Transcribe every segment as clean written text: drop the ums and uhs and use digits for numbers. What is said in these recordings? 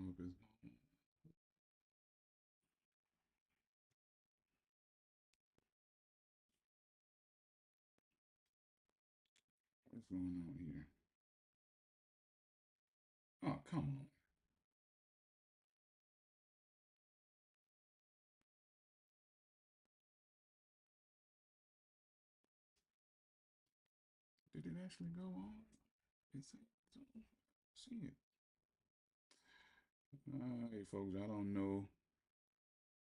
know if it's what's going on here. Oh, come on. Did it actually go on? It's see it. Hey, folks, I don't know.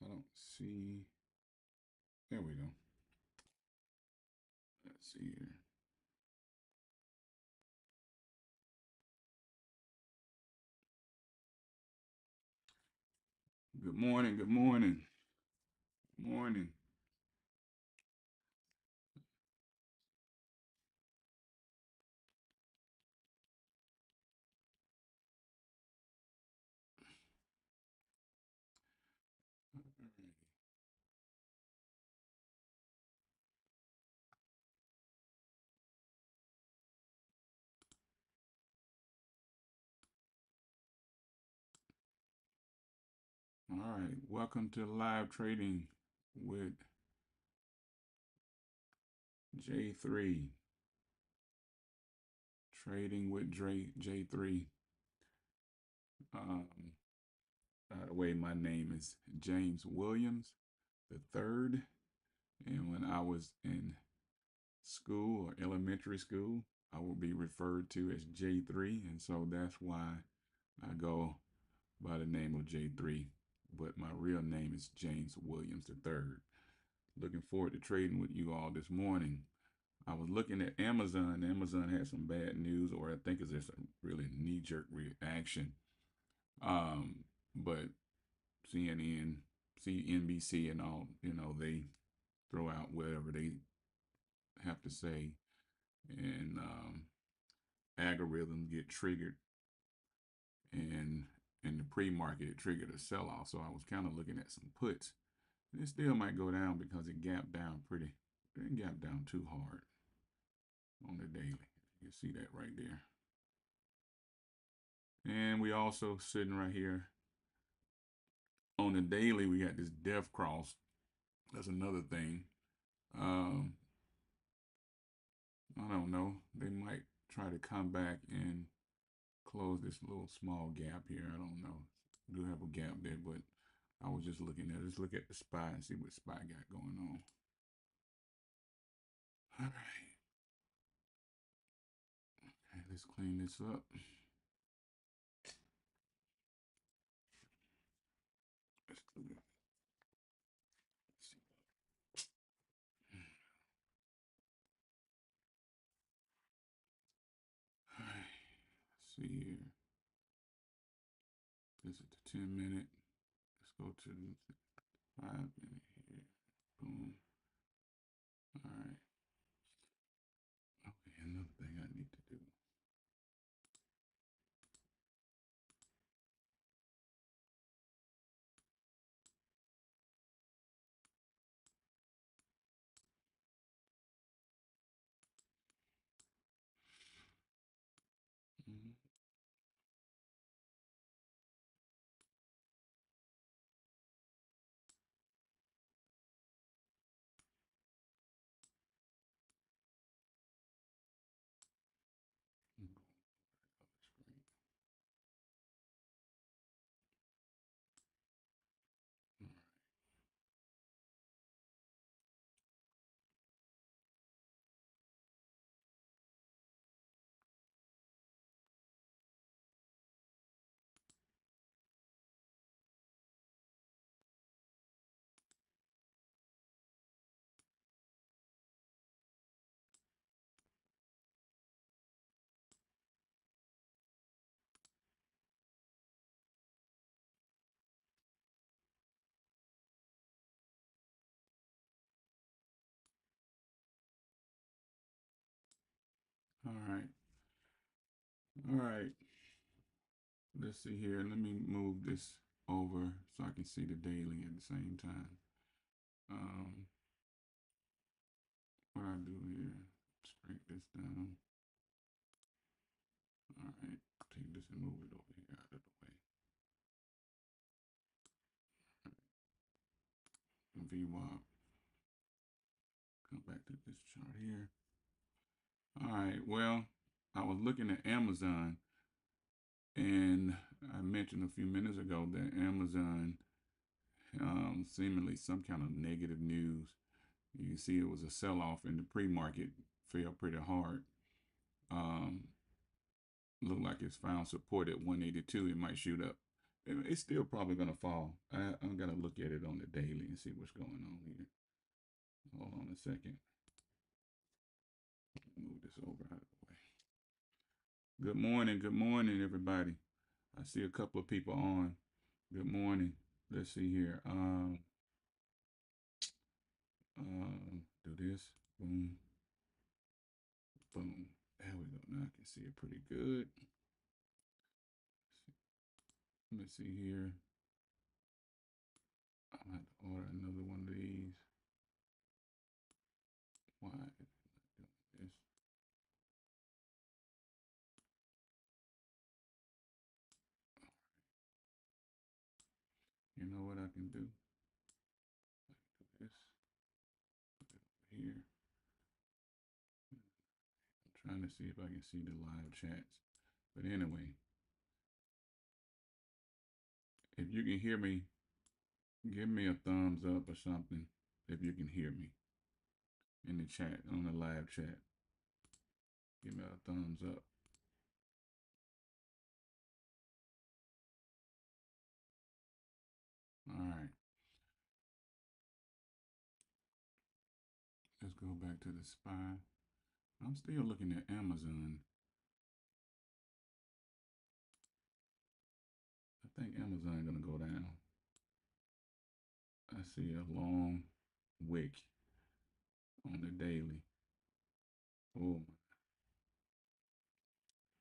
I don't see. There we go. Let's see here. Good morning. Good morning. Morning. All right. Welcome to live trading with J3. Trading with J3. Um, by the way, my name is James Williams the third. And when I was in school or elementary school, I will be referred to as J3. And so that's why I go by the name of J3. But my real name is James Williams the third. Looking forward to trading with you all this morning. I was looking at Amazon. Amazon had some bad news, or I think it's just a really knee-jerk reaction. But CNN, CNBC, and all, they throw out whatever they have to say, and algorithms get triggered, and in the pre-market, it triggered a sell-off. So I was kind of looking at some puts. It still might go down because it gapped down pretty. It didn't gap down too hard on the daily. You can see that right there. And we also sitting right here on the daily. We got this death cross. That's another thing. Um, I don't know. They might try to come back and close this little small gap here. I don't know. Do have a gap there, but I was just looking at it. Let's look at the SPY and see what SPY got going on. All right. Okay, let's clean this up. Let's do that. All right. Let's see here. This is the 10-minute. Let's go to the 5-minute here. Boom. All right. Okay, another thing I need to do. Mhm. All right. All right. Let's see here. Let me move this over so I can see the daily at the same time. Um, what I do here, let's break this down. All right. Take this and move it over here out of the way. VWAP. Come back to this chart here. All right, well, I was looking at Amazon, and I mentioned a few minutes ago that Amazon, seemingly some kind of negative news. You see, it was a sell-off in the pre-market, fell pretty hard. Um, Look like it's found support at 182. It might shoot up. It's still probably gonna fall. I'm gonna look at it on the daily and see what's going on here. Hold on a second. Move this over out of the way. Good morning, everybody. I see a couple of people on. Good morning. Let's see here. Do this. Boom. Boom. There we go. Now I can see it pretty good. Let me see here. I'm going to order another one of these. Why is it not doing this? You know what I can do? I can do this. Put it over here. I'm trying to see if I can see the live chats. But anyway, if you can hear me, give me a thumbs up or something if you can hear me in the chat, on the live chat. Give me a thumbs up. All right. Let's go back to the SPY. I'm still looking at Amazon. I think Amazon gonna go down. I see a long wick on the daily. Oh,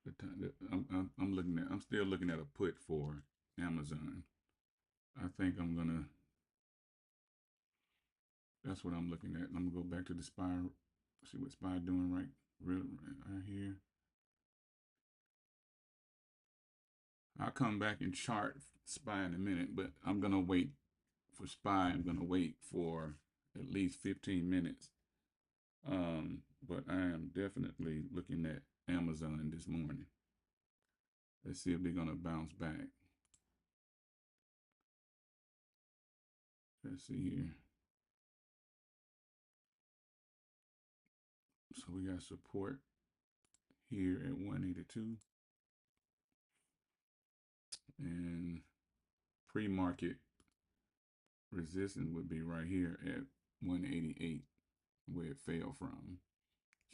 the time I'm looking at. I'm still looking at a put for Amazon. I think I'm gonna. That's what I'm looking at. I'm gonna go back to the SPY. See what SPY doing right here. I'll come back and chart SPY in a minute, but I'm gonna wait for SPY. I'm gonna wait for at least 15 minutes. But I am definitely looking at Amazon this morning. Let's see if they're gonna bounce back. Let's see here. So we got support here at 182, and pre-market resistance would be right here at 188, where it fell from.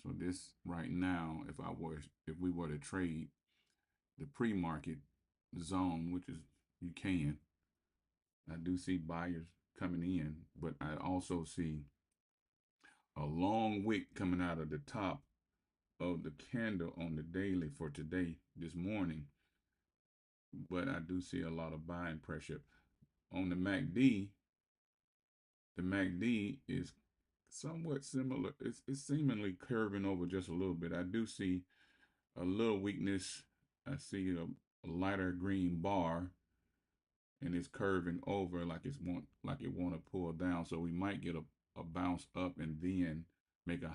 So this right now, if we were to trade the pre-market zone, which is you can, I do see buyers coming in, but I also see a long wick coming out of the top of the candle on the daily for today, this morning. But I do see a lot of buying pressure on the MACD. The MACD is somewhat similar. It's seemingly curving over just a little bit. I do see a little weakness. I see a lighter green bar, and it's curving over like it want to pull down. So we might get a bounce up and then make a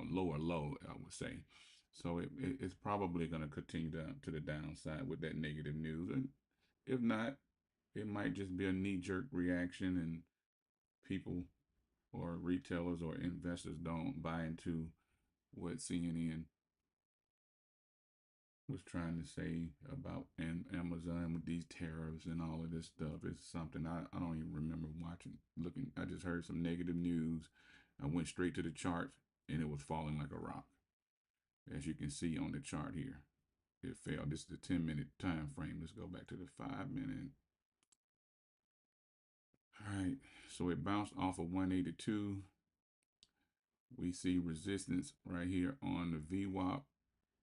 lower low, I would say. So it's probably going to continue down to the downside with that negative news. And if not, it might just be a knee-jerk reaction, and people or retailers or investors don't buy into what CNN was trying to say about Amazon with these tariffs and all of this stuff. It's something I don't even remember looking. I just heard some negative news. I went straight to the chart, and it was falling like a rock. As you can see on the chart here, it fell. This is the 10-minute time frame. Let's go back to the 5-minute. All right, so it bounced off of 182. We see resistance right here on the VWAP.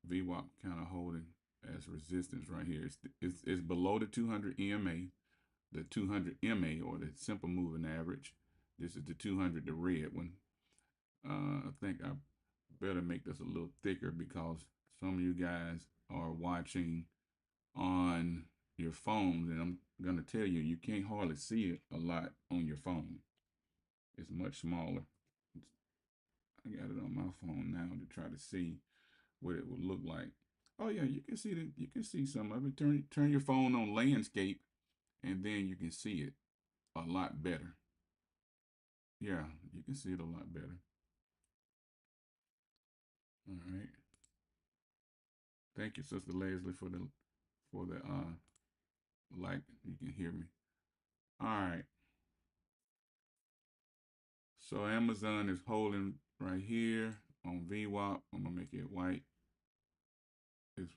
VWAP kind of holding as resistance right here. It's below the 200 EMA, the 200 MA, or the simple moving average. This is the 200, the red one. I think I better make this a little thicker because some of you guys are watching on your phones, and I'm gonna tell you, you can't hardly see it a lot on your phone. It's much smaller. I got it on my phone now to try to see what it would look like. Oh yeah, you can see that. You can see some of it. Turn your phone on landscape, and then you can see it a lot better. Yeah, you can see it a lot better. All right. Thank you, Sister Leslie, for the like. You can hear me. All right. So Amazon is holding right here on VWAP. I'm gonna make it white. It's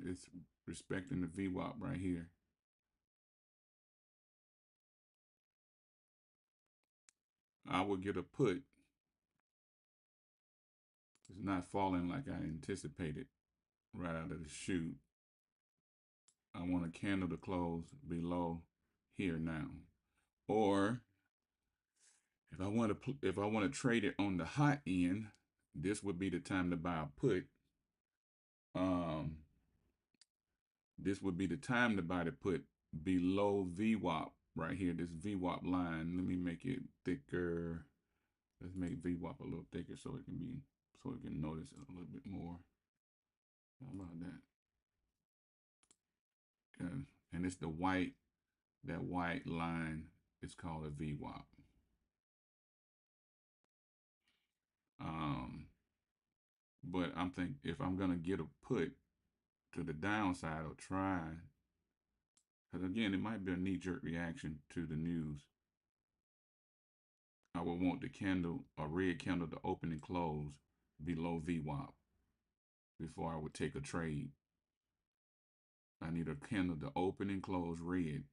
it's respecting the VWAP right here. I will get a put. It's not falling like I anticipated right out of the chute. I want a candle to close below here now. Or if I want to trade it on the hot end, this would be the time to buy a put. Um, this would be the time to buy the put below VWAP right here. This VWAP line. Let me make it thicker. Let's make VWAP a little thicker so it can notice it a little bit more. How about that? And it's that white line is called a VWAP. Um, but I'm thinking if I'm gonna get a put to the downside or try, because again, it might be a knee-jerk reaction to the news. I would want a red candle, to open and close below VWAP before I would take a trade. I need a candle to open and close red,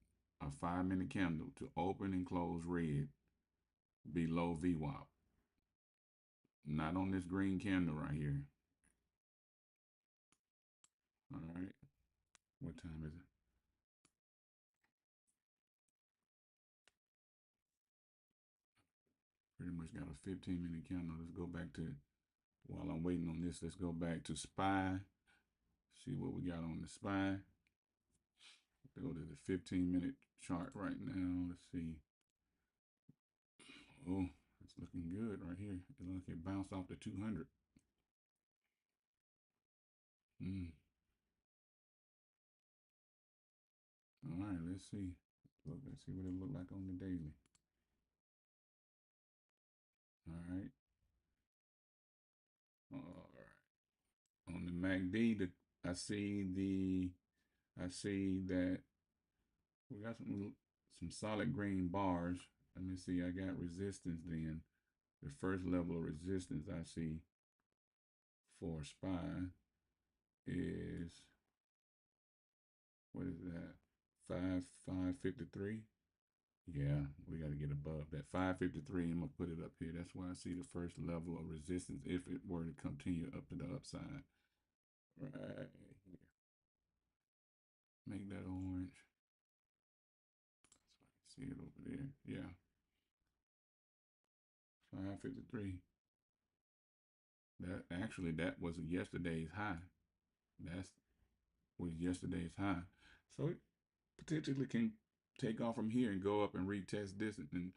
a 5-minute candle to open and close red below VWAP. Not on this green candle right here. All right. What time is it? Pretty much got a 15-minute candle. Let's go back to, while I'm waiting on this, let's go back to SPY. See what we got on the SPY. Go to the 15-minute chart right now. Let's see. Oh, it's looking good right here. It looks like it bounced off the 200. Mm. All right, let's see. Let's see what it looked like on the daily. All right. All right. On the MACD, I see that we got some solid green bars. Let me see. I got resistance then. The first level of resistance I see for SPY is, what is that? 553. Yeah, we got to get above that 553. I'm gonna put it up here. That's why I see the first level of resistance if it were to continue up to the upside. Right here. Make that orange. So I can see it over there. Yeah. 553. That was yesterday's high. That's was yesterday's high. So it potentially can take off from here and go up and retest this and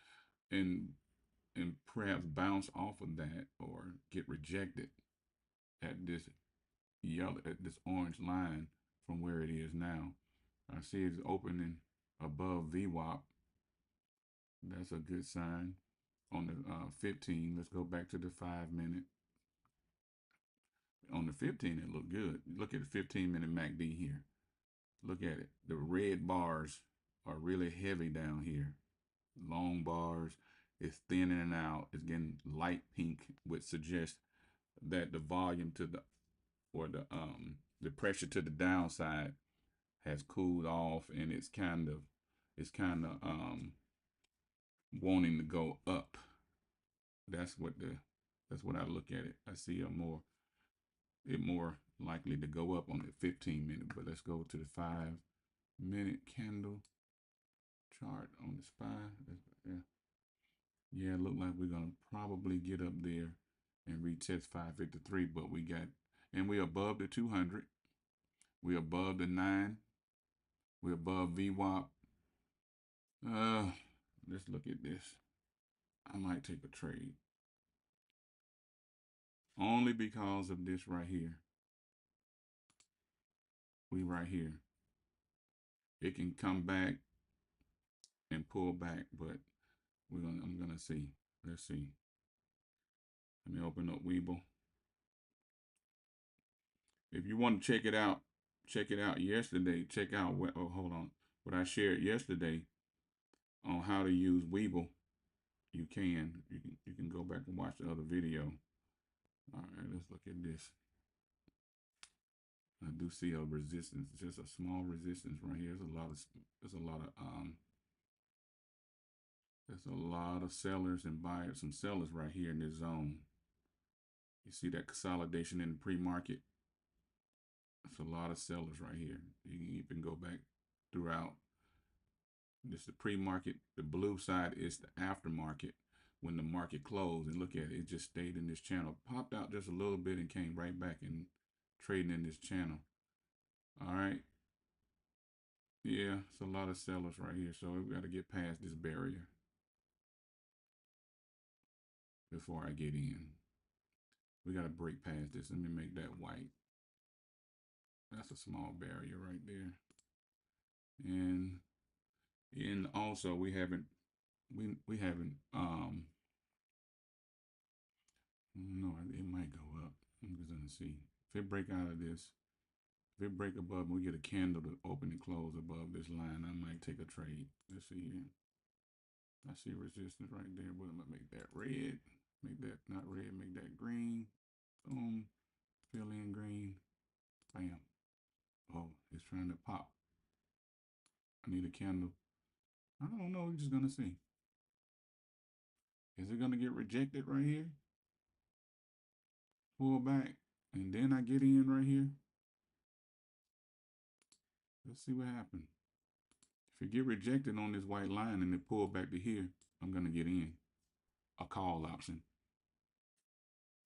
and perhaps bounce off of that or get rejected at this orange line from where it is now. I see it's opening above VWAP. That's a good sign. On the 15, let's go back to the 5-minute. On the 15, it looked good. Look at the 15-minute MACD here. Look at it. The red bars are really heavy down here. Long bars. It's thinning out. It's getting light pink, which suggests that the volume to the pressure to the downside has cooled off, and it's kind of wanting to go up. That's what I look at it. I see more likely to go up on the 15-minute, but let's go to the 5-minute candle chart on the SPY. Yeah, it looked like we're gonna probably get up there and retest 553, but we're above the 200. We're above the 9. We're above VWAP. let's look at this. I might take a trade only because of this right here. We right here. It can come back and pull back, but I'm gonna see. Let's see. Let me open up Webull. If you want to check it out yesterday. Check out what hold on. What I shared yesterday on how to use Webull. You can go back and watch the other video. All right, let's look at this. I do see a resistance, just a small resistance right here. There's a lot of sellers and buyers, some sellers right here in this zone. You see that consolidation in the pre-market? It's a lot of sellers right here. You can even go back throughout. This is the pre-market. The blue side is the aftermarket when the market closed. And look at it. It just stayed in this channel. Popped out just a little bit and came right back and trading in this channel. All right. Yeah, it's a lot of sellers right here. So we got to get past this barrier before I get in. We got to break past this. Let me make that white. That's a small barrier right there. And also we haven't no, it might go up. I'm just gonna see. If it break out of this, if it break above, we get a candle to open and close above this line, I might take a trade. Let's see here. I see resistance right there, but I'm gonna make that red. Make that not red, make that green. Boom. Fill in green. Bam. Oh, it's trying to pop. I need a candle. I don't know. We're just gonna see. Is it gonna get rejected right here? Pull back, and then I get in right here. Let's see what happens. If it get rejected on this white line and it pull back to here, I'm gonna get in. A call option.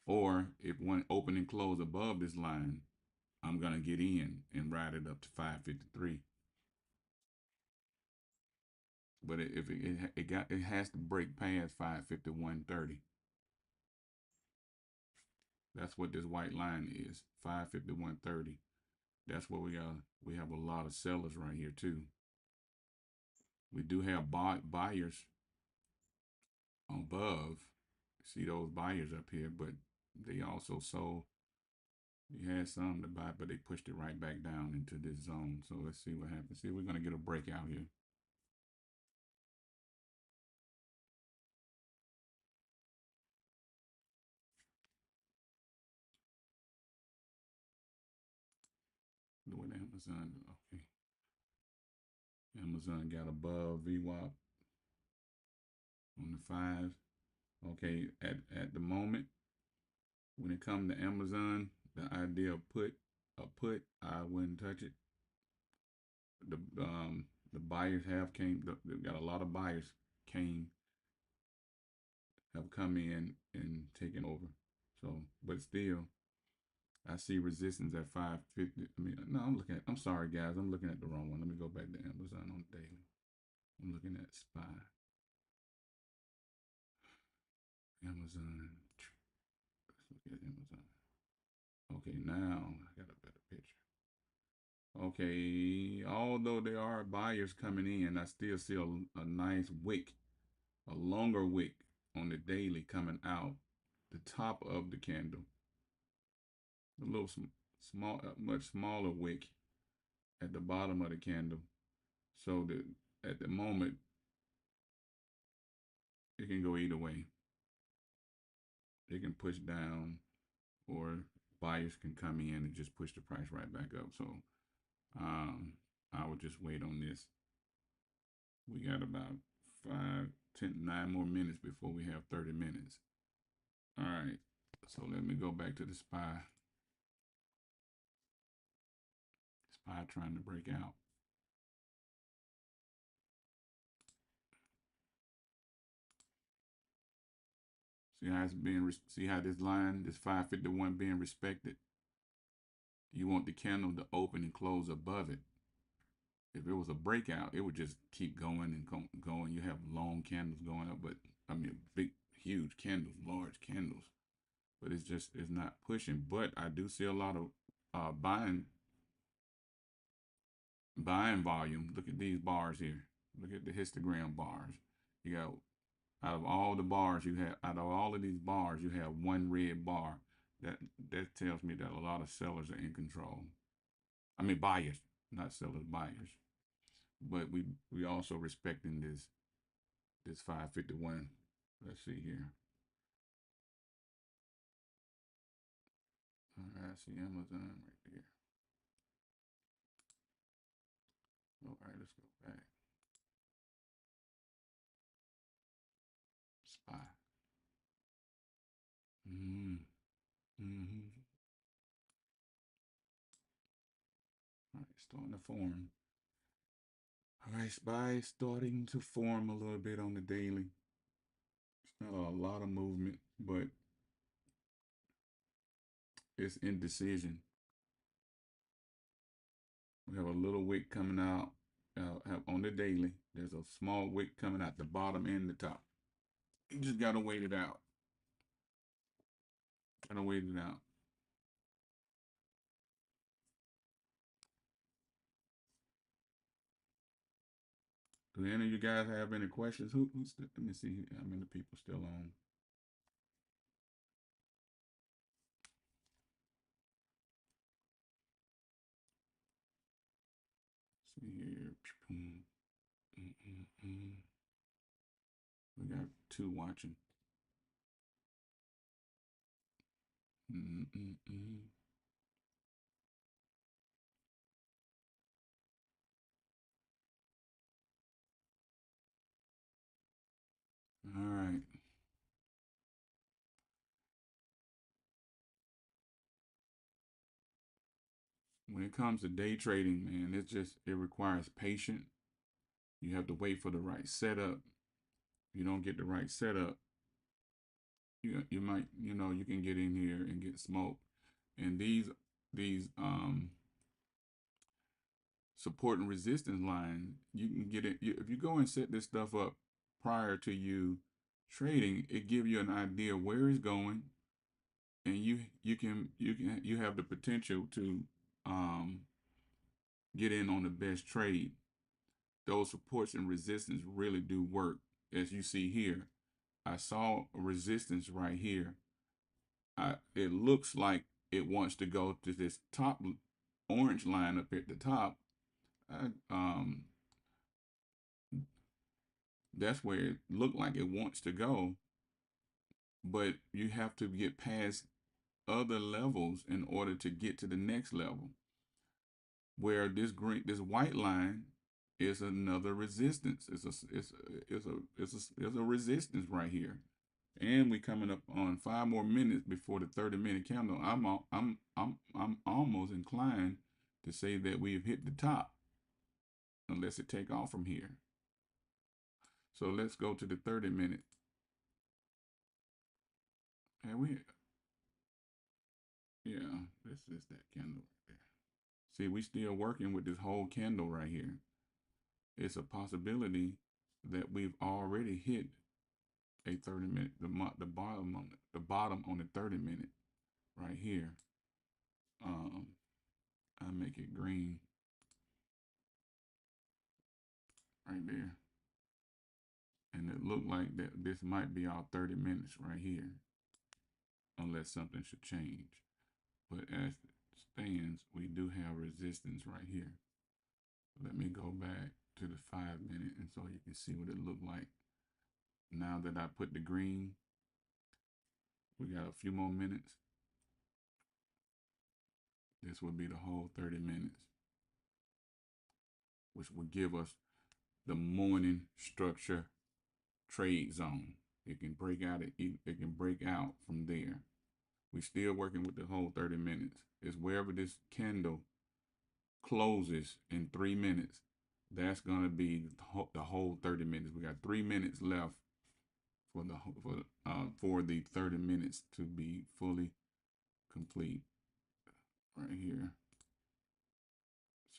Or if one open and close above this line, I'm gonna get in and ride it up to 553. But if it has to break past 551.30. That's what this white line is, 551.30. That's what we are. We have a lot of sellers right here too. We do have buyers above. See those buyers up here, but they also sold. You had some to buy, but they pushed it right back down into this zone. So let's see what happens. See, we're going to get a breakout here. With Amazon, okay. Amazon got above VWAP on the 5. Okay, at the moment, when it comes to Amazon, the idea of a put, I wouldn't touch it. The buyers they've got a lot of buyers have come in and taken over. So, but still, I see resistance at 550. I mean, no, I'm sorry, guys. I'm looking at the wrong one. Let me go back to Amazon on daily. I'm looking at SPY. Amazon. Let's look at Amazon. Okay, now I got a better picture. Okay, although there are buyers coming in, I still see a nice wick, a longer wick on the daily coming out the top of the candle. A little small, much smaller wick at the bottom of the candle. So that at the moment, it can go either way. It can push down, or buyers can come in and just push the price right back up. So I would just wait on this. We got about 9 more minutes before we have 30 minutes. All right, so let me go back to the SPY. SPY trying to break out. See how it's being, see how this line, this 551 being respected? You want the candle to open and close above it. If if it was a breakout, it would just keep going and going. You have long candles going up, but I mean big, huge candles, large candles. But it's not pushing. But I do see a lot of buying volume. Look at these bars here. Look at the histogram bars. You got out of all the bars you have, out of all of these bars, you have one red bar. That that tells me that a lot of sellers are in control. I mean buyers, not sellers, buyers. But we also respecting this 551. Let's see here. All right, I see Amazon right there. All right, let's go back. Spy. Mm-hmm. Mm-hmm. All right, starting to form. All right, SPY starting to form a little bit on the daily. It's not a lot of movement, but it's indecision. We have a little wick coming out on the daily. There's a small wick coming out the bottom and the top. You just gotta wait it out. Gotta wait it out. Do any of you guys have any questions? Let me see how many people still on. See here. We got 2 watching. All right. When it comes to day trading, man, it requires patience. You have to wait for the right setup. If you don't get the right setup, you might, you can get in here and get smoked. And these support and resistance line, you can get it if you go and set this stuff up prior to you trading, it give you an idea where it's going, and you have the potential to um get in on the best trade. Those supports and resistance really do work. As you see here, I saw a resistance right here. It looks like it wants to go to this top orange line up at the top. I, that's where it looked like it wants to go, but you have to get past other levels in order to get to the next level. Where this white line is another resistance. It's a resistance right here, and we coming up on 5 more minutes before the 30-minute candle. I'm almost inclined to say that we've hit the top, unless it take off from here. So let's go to the 30-minute. And this is that candle right there. See, we still working with this whole candle right here. It's a possibility that we've already hit a 30-minute, the bottom on the 30-minute right here. I make it green right there, and it looked like that this might be our 30 minutes right here, unless something should change. But as it stands, we do have resistance right here. Let me go back to the 5-minute, and so you can see what it looked like. Now that I put the green, we got a few more minutes. This would be the whole 30 minutes, which would give us the morning structure trade zone. It can break out. It can break out from there. We still working with the whole 30 minutes. It's wherever this candle closes in 3 minutes. That's gonna be the whole 30 minutes. We got 3 minutes left for the 30 minutes to be fully complete. Right here.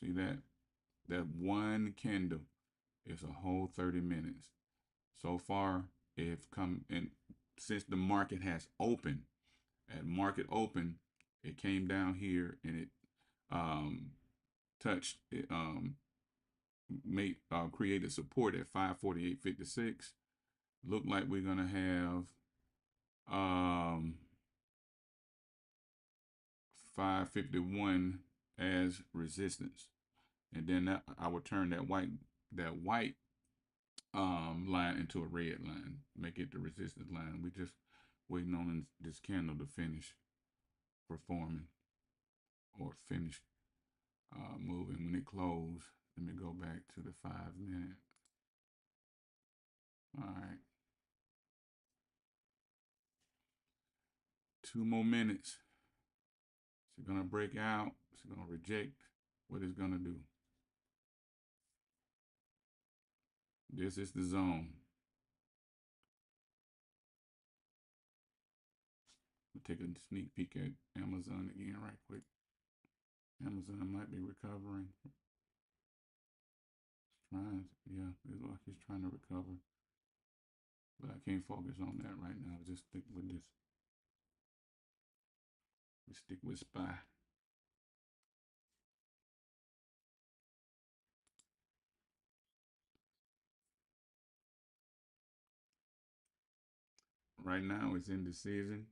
See that? That one candle is a whole 30 minutes. So far, if come and since the market has opened, at market open, it came down here and it um, touched it, made created support at 548.56. Look like we're gonna have um, 551 as resistance, and then that I would turn that white line into a red line, make it the resistance line. We just waiting on this candle to finish performing or finish moving. When it closed, let me go back to the 5 minute. All right, 2 more minutes. It's gonna break out. It's gonna reject. What it's gonna do? This is the zone. We'll take a sneak peek at Amazon again right quick. Amazon might be recovering. Trying, yeah, it looks like it's trying to recover. But I can't focus on that right now. Just stick with this. We stick with SPY. Right now it's indecision.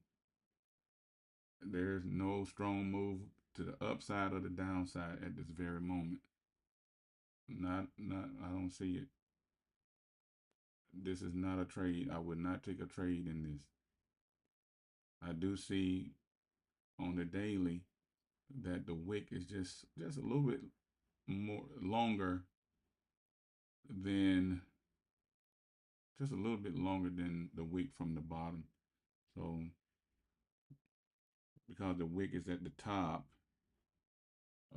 There's no strong move to the upside or the downside at this very moment. Not I don't see it. This is not a trade. I would not take a trade in this. I do see on the daily that the wick is just a little bit more longer than just a little bit longer than the wick from the bottom. So because the wick is at the top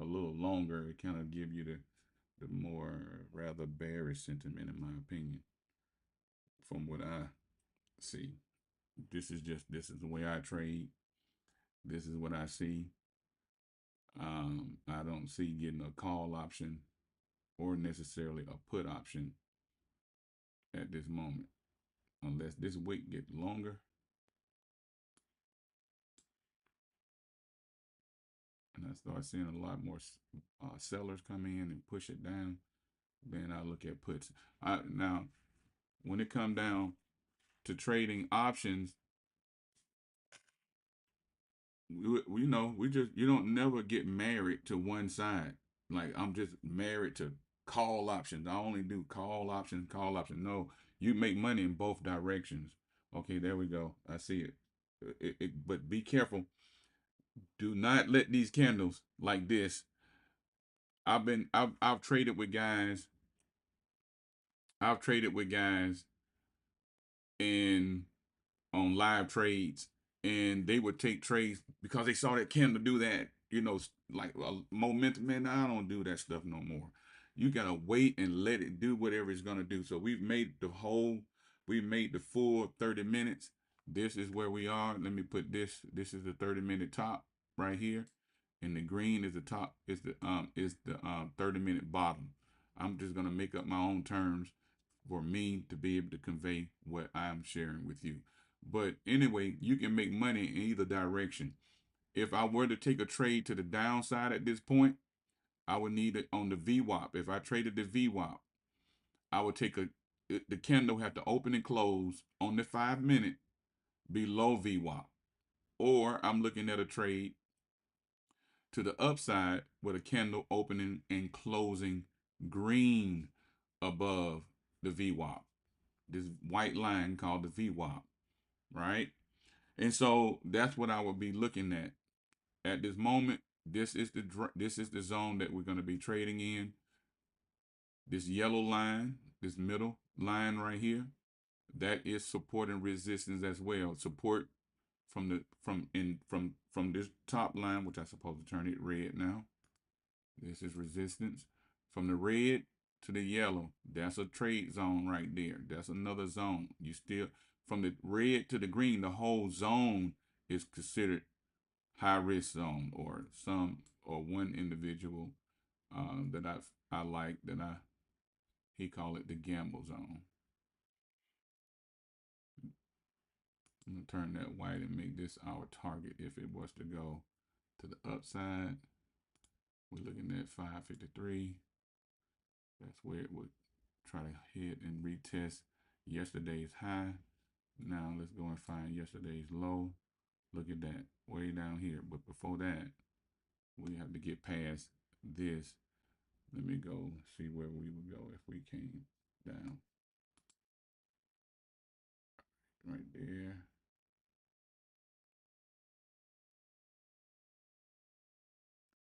a little longer, it kind of give you the more rather bearish sentiment in my opinion from what I see. This is the way I trade. This is what I see. I don't see getting a call option or necessarily a put option at this moment unless this wick gets longer and I start seeing a lot more sellers come in and push it down. Then I look at puts. Now, when it come down to trading options, we just you don't never get married to one side. Like I'm just married to call options. I only do call options, call options. No, you make money in both directions. Okay, there we go. I see it. But be careful. Do not let these candles like this. I've traded with guys. I've traded with guys in on live trades, and they would take trades because they saw that candle do that. Like momentum. Man, I don't do that stuff no more. You gotta wait and let it do whatever it's gonna do. So we made the full 30 minutes. This is where we are. Let me put this. This is the 30-minute top right here, and the green is the top. Is the 30-minute bottom. I'm just gonna make up my own terms for me to be able to convey what I'm sharing with you. But anyway, you can make money in either direction. If I were to take a trade to the downside at this point, I would need it on the VWAP. If I traded the VWAP, I would take the candle have to open and close on the 5 minute below VWAP. Or I'm looking at a trade to the upside with a candle opening and closing green above the VWAP. This white line called the VWAP, right? And so that's what I would be looking at this moment. This is the zone that we're going to be trading in. This yellow line, this middle line right here, that is support and resistance as well. Support from this top line, which I supposed to turn it red now. This is resistance. From the red to the yellow, that's a trade zone right there. That's another zone. You still from the red to the green, the whole zone is considered high risk zone or one individual that I like that he call it the gamble zone. I'm gonna turn that white and make this our target. If it was to go to the upside, we're looking at 553. That's where it would try to hit and retest yesterday's high. Now let's go and find yesterday's low. Look at that, way down here. But before that, we have to get past this. Let me go see where we would go if we came down. Right there.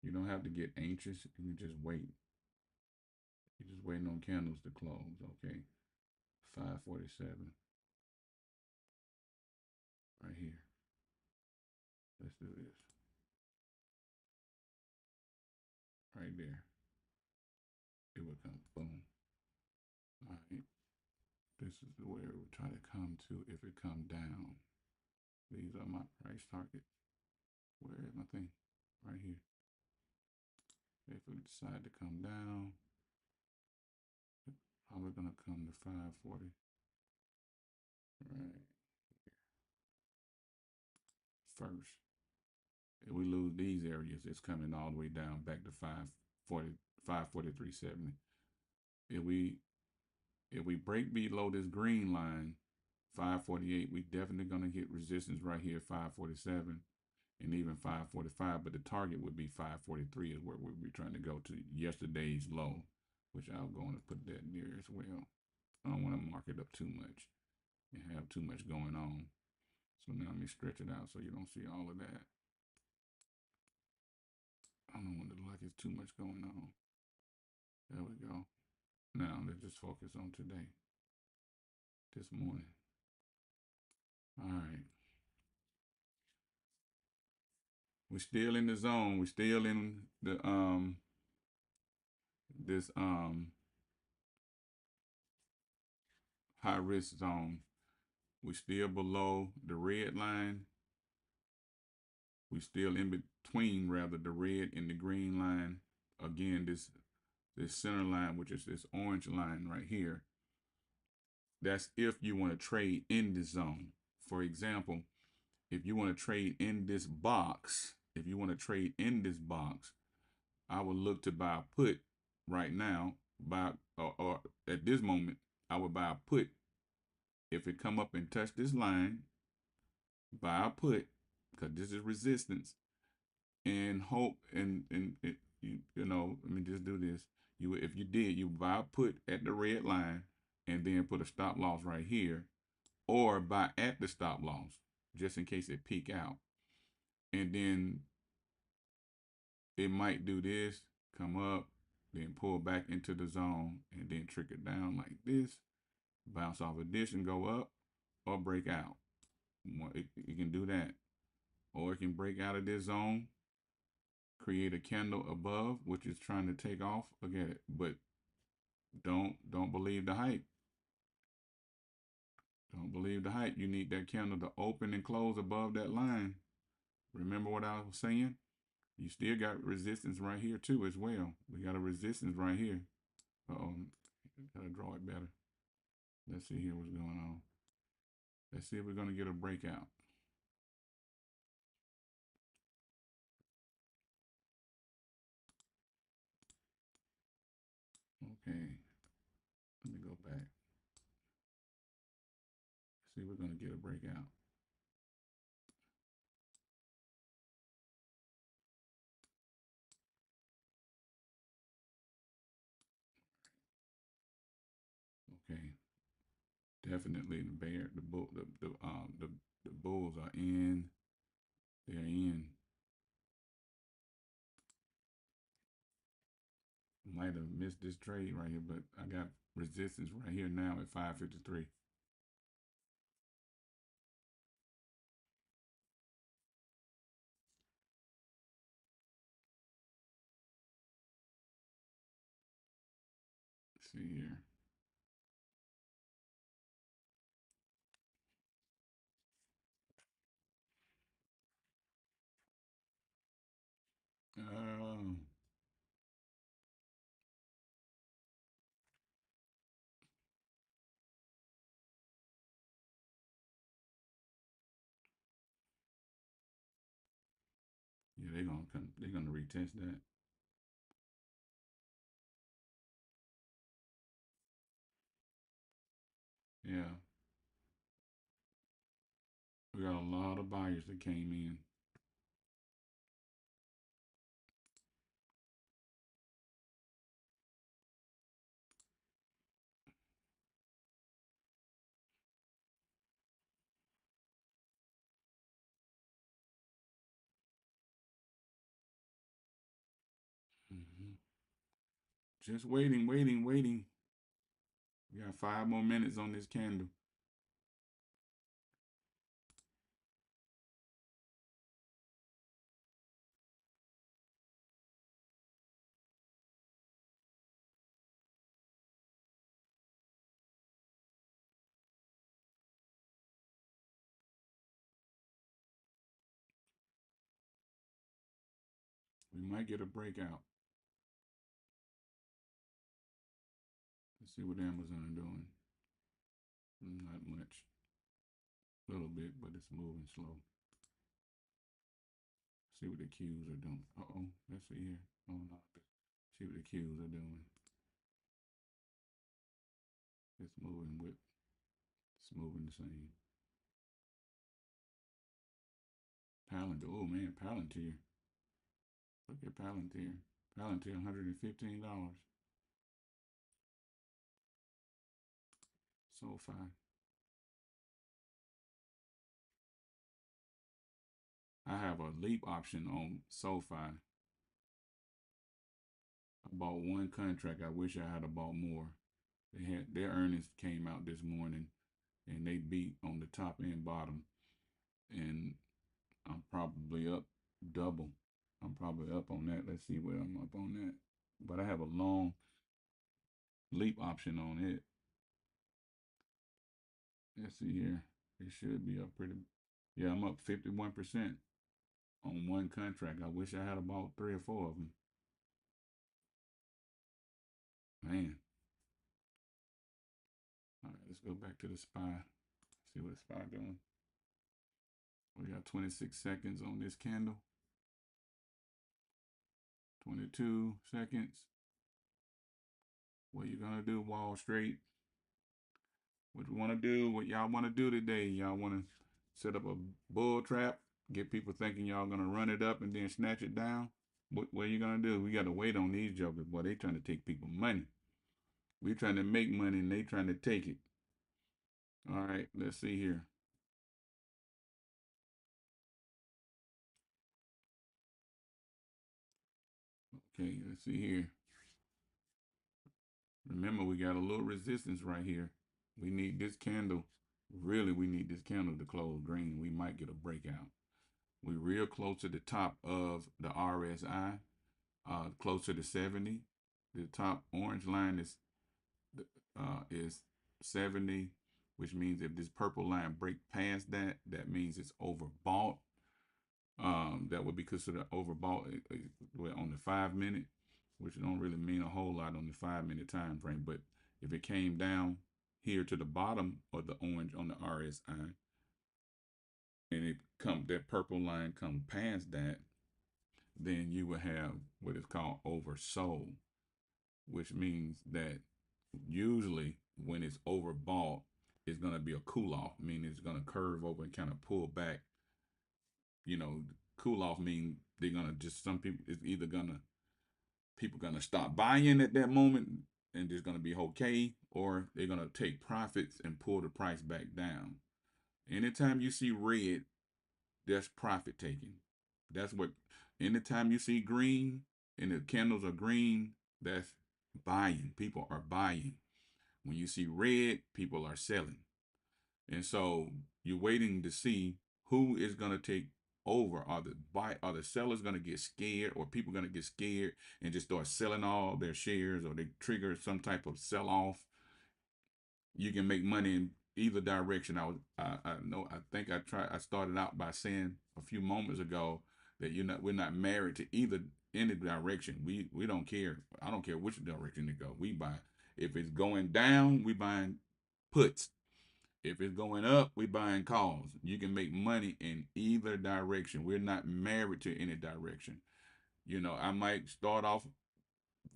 You don't have to get anxious. You just wait. You're just waiting on candles to close. Okay. 547. Right here. Let's do this. Right there. It would come boom. All right. This is where it would try to come to if it come down. These are my price targets. Where is my thing? Right here. If we decide to come down, probably gonna come to 540. Right. First. If we lose these areas, it's coming all the way down back to 540, 543.70. If we break below this green line, 548, we definitely gonna get resistance right here, 547 and even 545. But the target would be 543 is where we'll be trying to go to yesterday's low, which I'll go and put that near as well. I don't want to mark it up too much and have too much going on. So now let me stretch it out so you don't see all of that. I don't want it to look like it's too much going on. There we go. Now let's just focus on today, this morning. All right. We're still in the zone. We're still in the this high risk zone. We're still below the red line. We're still in between rather the red and the green line. Again, this center line, which is this orange line right here. That's if you want to trade in this zone. For example, if you want to trade in this box, I would look to buy a put right now. Or at this moment, I would buy a put. If it come up and touch this line, buy a put because this is resistance, and hope and it, you know. Let me just do this. If you did, you buy a put at the red line, and then put a stop loss right here, or buy at the stop loss just in case it peak out, and then it might do this, come up, then pull back into the zone, and then trickle down like this, bounce off of this and go up, or break out. It can do that, or it can break out of this zone, create a candle above, which is trying to take off. Look at it, but don't believe the hype. Don't believe the hype. You need that candle to open and close above that line. Remember what I was saying? You still got resistance right here too as well. We got a resistance right here. Uh-oh, gotta draw it better. Let's see here what's going on. Let's see if we're gonna get a breakout. Okay, let me go back. See, we're gonna get a breakout. Okay, definitely the bulls are in. They're in. Might have missed this trade right here, but I got resistance right here now at 553. Let's see here. Um, Yeah, they're gonna come. They're gonna retest that. Yeah, we got a lot of buyers that came in. Hmm. Just waiting, waiting, waiting. We got 5 more minutes on this candle. We might get a breakout. Let's see what Amazon doing. Not much. A little bit, but it's moving slow. See what the Qs are doing. Uh-oh. Let's see here. Oh, no. See what the Qs are doing. It's moving with, it's moving the same. Palantir. Oh, man. Palantir. Look at Palantir. Palantir, $115. SoFi. I have a leap option on SoFi. I bought one contract. I wish I had bought more. They had their earnings came out this morning and they beat on the top and bottom. And I'm probably up double. I'm probably up on that. Let's see what I'm up on that. But I have a long leap option on it. Let's see here. It should be up pretty. Yeah, I'm up 51% on one contract. I wish I had bought three or four of them. Man. All right, let's go back to the SPY. See what the SPY doing. We got 26 seconds on this candle. 22 seconds. What you gonna do, Wall Street? What you want to do? What y'all want to do today? Y'all want to set up a bull trap, get people thinking y'all gonna run it up and then snatch it down? What are you gonna do? We gotta wait on these jokers. Boy, they trying to take people money. We trying to make money and they trying to take it. All right, let's see here. Okay, let's see here. Remember, we got a little resistance right here. We need this candle. Really, we need this candle to close green. We might get a breakout. We're real close to the top of the RSI, closer to 70. The top orange line is 70, which means if this purple line break past that, that means it's overbought. That would be considered overbought on the 5 minute, which don't really mean a whole lot on the 5 minute time frame. But if it came down here to the bottom of the orange on the RSI, and it come that purple line come past that, then you will have what is called oversold, which means that usually when it's overbought, it's going to be a cool off, meaning it's going to curve over and kind of pull back. You know, cool off mean they're going to just, some people, it's either going to, people going to stop buying at that moment and it's going to be okay, or they're going to take profits and pull the price back down. Anytime you see red, that's profit taking. That's what, anytime you see green and the candles are green, that's buying. People are buying. When you see red, people are selling. And so you're waiting to see who is going to take over. Are the sellers going to get scared, or people going to get scared and just start selling all their shares, or they trigger some type of sell off? You can make money in either direction. I know, I think I started out by saying a few moments ago that we're not married to either any direction. We don't care. I don't care which direction it go. We buy. If it's going down, we buying puts. If it's going up, we buying calls. You can make money in either direction. We're not married to any direction. I might start off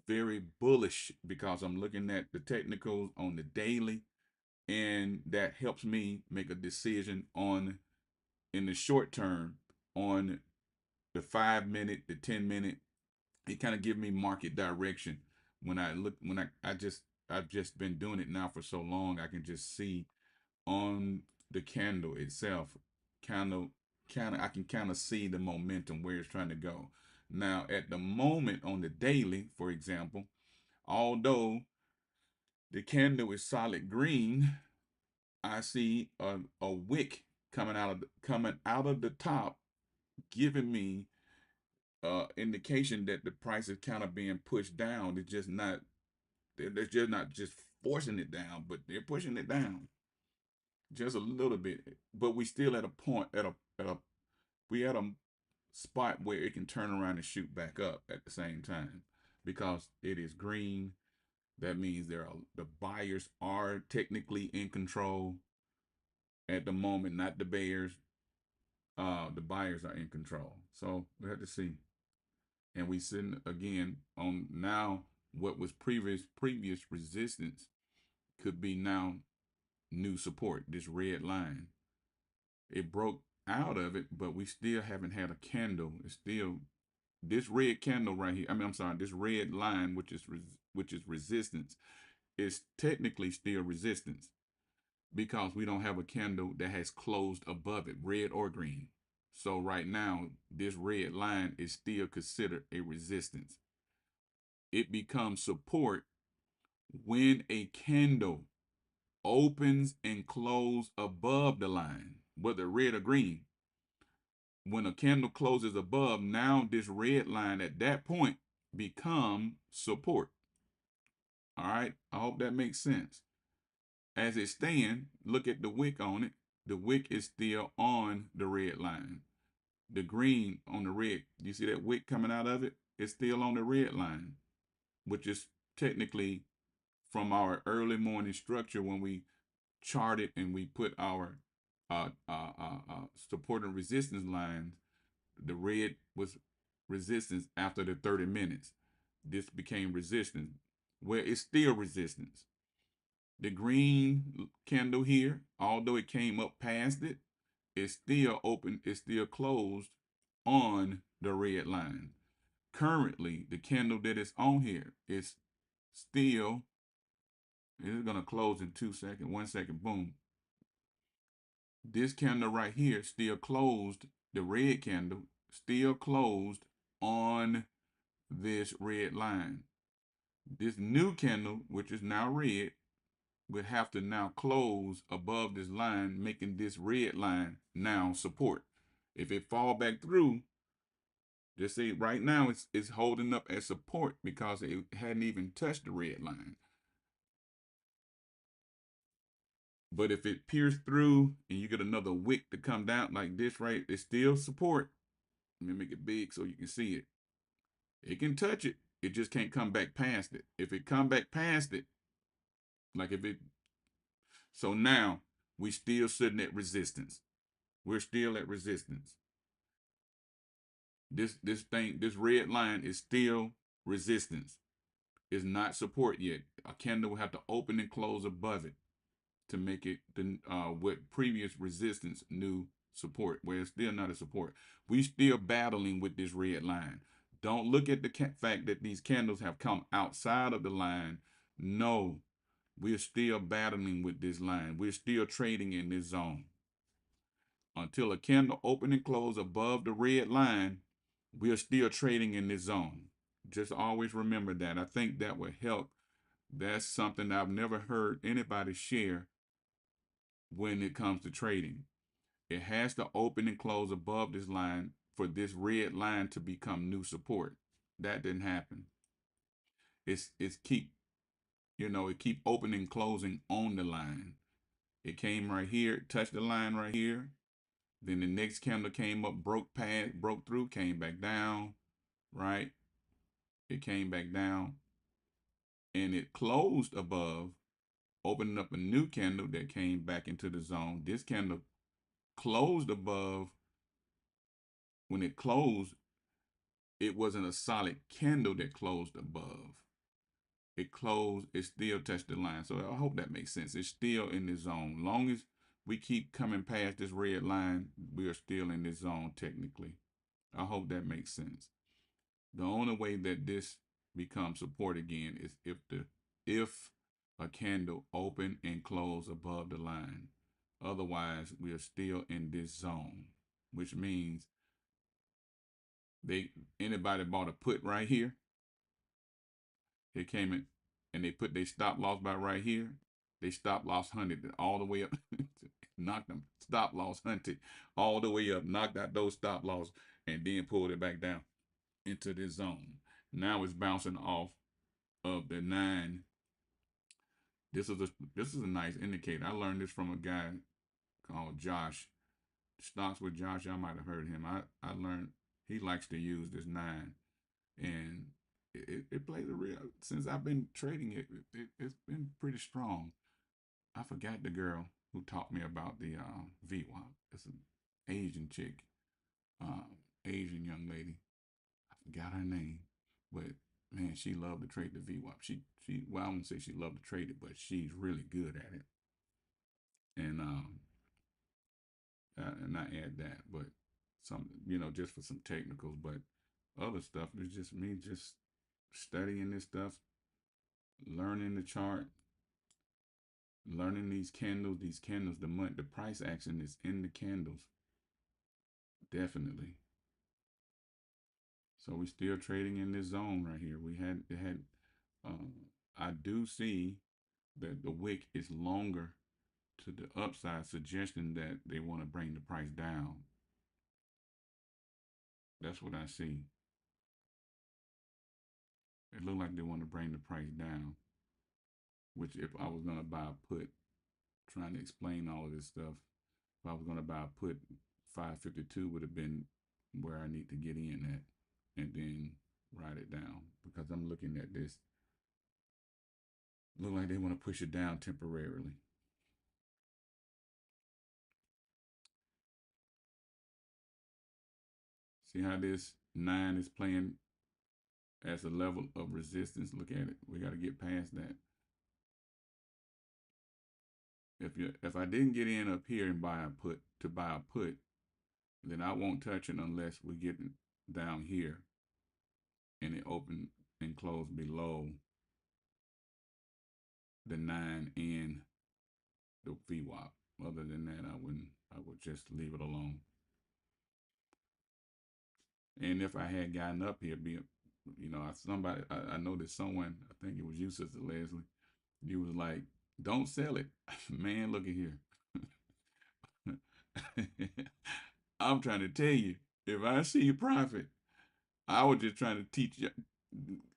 very bullish because I'm looking at the technicals on the daily, and that helps me make a decision on in the short term on the 5 minute, the 10 minute. It kind of give me market direction when I look when I've just been doing it now for so long. I can just see on the candle itself, I can kind of see the momentum where it's trying to go. Now, at the moment on the daily, for example, although the candle is solid green, I see a wick coming out of the top, giving me indication that the price is kind of being pushed down. It's just not they're just not just forcing it down, but they're pushing it down just a little bit. But we still at a point at a we at a spot where it can turn around and shoot back up at the same time because it is green. That means the buyers are technically in control at the moment, not the bears. The buyers are in control. So we have to see. And we sitting again on now what was previous resistance could be now new support. This red line, it broke out of it, but we still haven't had a candle. It's still this red candle right here. I mean, I'm sorry, this red line, which is resistance, is technically still resistance because we don't have a candle that has closed above it, red or green. So right now, this red line is still considered a resistance. It becomes support when a candle opens and closes above the line, whether red or green. When a candle closes above, now this red line at that point become support. All right, I hope that makes sense. As it stands, look at the wick on it. The wick is still on the red line. The green on the red. You see that wick coming out of it? It's still on the red line, which is technically from our early morning structure when we charted and we put our support and resistance lines. The red was resistance after the 30 minutes. This became resistance, where it's still resistance. The green candle here, although it came up past it, it's still open, it's still closed on the red line. Currently, the candle that is on here is still, it's going to close in 2 seconds, 1 second, boom. This candle right here still closed, the red candle still closed on this red line. This new candle, which is now red, would have to now close above this line, making this red line now support. If it fall back through, just say right now it's holding up as support because it hadn't even touched the red line. But if it pierces through and you get another wick to come down like this, right, it's still support. Let me make it big so you can see it. It can touch it. It just can't come back past it. If it come back past it, like if it, so now we still sitting at resistance. We're still at resistance. This red line is still resistance. It's not support yet. A candle will have to open and close above it to make it what previous resistance new support, where it's still not a support. We still battling with this red line. Don't look at the fact that these candles have come outside of the line. No, we're still battling with this line. We're still trading in this zone. Until a candle open and close above the red line, we're still trading in this zone. Just always remember that. I think that will help. That's something I've never heard anybody share when it comes to trading. It has to open and close above this line for this red line to become new support. That didn't happen. It's keep, it keep opening and closing on the line. It came right here, touched the line right here. Then the next candle came up, broke through, came back down, right? It came back down and it closed above opening up a new candle that came back into the zone. This candle closed above. When it closed, it wasn't a solid candle that closed above. It closed, it still touched the line. So I hope that makes sense. It's still in the zone. Long as we keep coming past this red line, we are still in this zone technically. I hope that makes sense. The only way that this becomes support again is if a candle open and close above the line. Otherwise, we are still in this zone, which means anybody bought a put right here. They came in and they put their stop loss by right here. They stop loss hunted all the way up, knocked them stop loss hunted all the way up, knocked out those stop loss, and then pulled it back down into this zone. Now it's bouncing off of the 9. This is a nice indicator. I learned this from a guy called Josh. Stocks with Josh. I might have heard him. I learned he likes to use this 9, and it plays a real. Since I've been trading it, it's been pretty strong. I forgot the girl who taught me about the VWAP. It's an Asian chick, Asian young lady. I forgot her name, but man, she loved to trade the VWAP. Well, I won't say she loved to trade it, but she's really good at it. And not add that, but some, just for some technicals. But other stuff is just me just studying this stuff, learning the chart, learning these candles. The price action is in the candles, definitely. So we still trading in this zone right here. I do see that the wick is longer to the upside, suggesting that they want to bring the price down. That's what I see. It looked like they want to bring the price down, which if I was going to buy a put, trying to explain all of this stuff, if I was going to buy a put, 552 would have been where I need to get in at, and then write it down, because I'm looking at this. Look like they want to push it down temporarily. See how this 9 is playing as a level of resistance? Look at it. We got to get past that. If I didn't get in up here and buy a put, then I won't touch it unless we get down here and it open and close below the 9 and the VWAP. Other than that, I would just leave it alone. And if I had gotten up here, I noticed someone, I think it was you, Sister Leslie, you was like, don't sell it. Man, look at here. I'm trying to tell you, if I see a profit, I was just trying to teach you.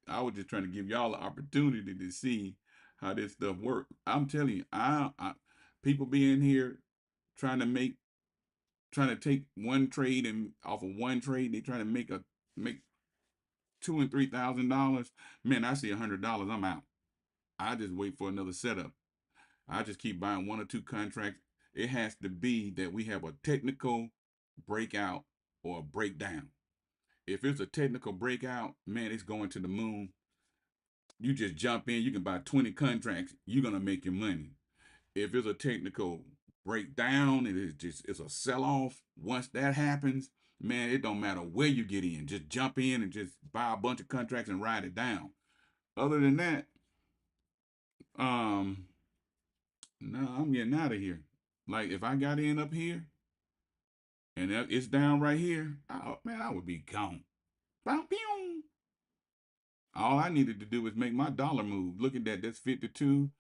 I was just trying to give y'all the opportunity to see how this stuff works. I'm telling you, people be in here trying to take one trade, and off of one trade, they trying to make $2,000 and $3,000. Man, I see $100, I'm out. I just wait for another setup. I just keep buying 1 or 2 contracts. It has to be that we have a technical breakout or a breakdown. If it's a technical breakout, man, it's going to the moon. You just jump in, you can buy 20 contracts, you're gonna make your money. If it's a technical breakdown, it's a sell-off. Once that happens, man, it don't matter where you get in. Just jump in and just buy a bunch of contracts and ride it down. Other than that, no, I'm getting out of here. Like if I got in up here and it's down right here, man, I would be gone. All I needed to do was make my dollar move. Look at that. That's 52.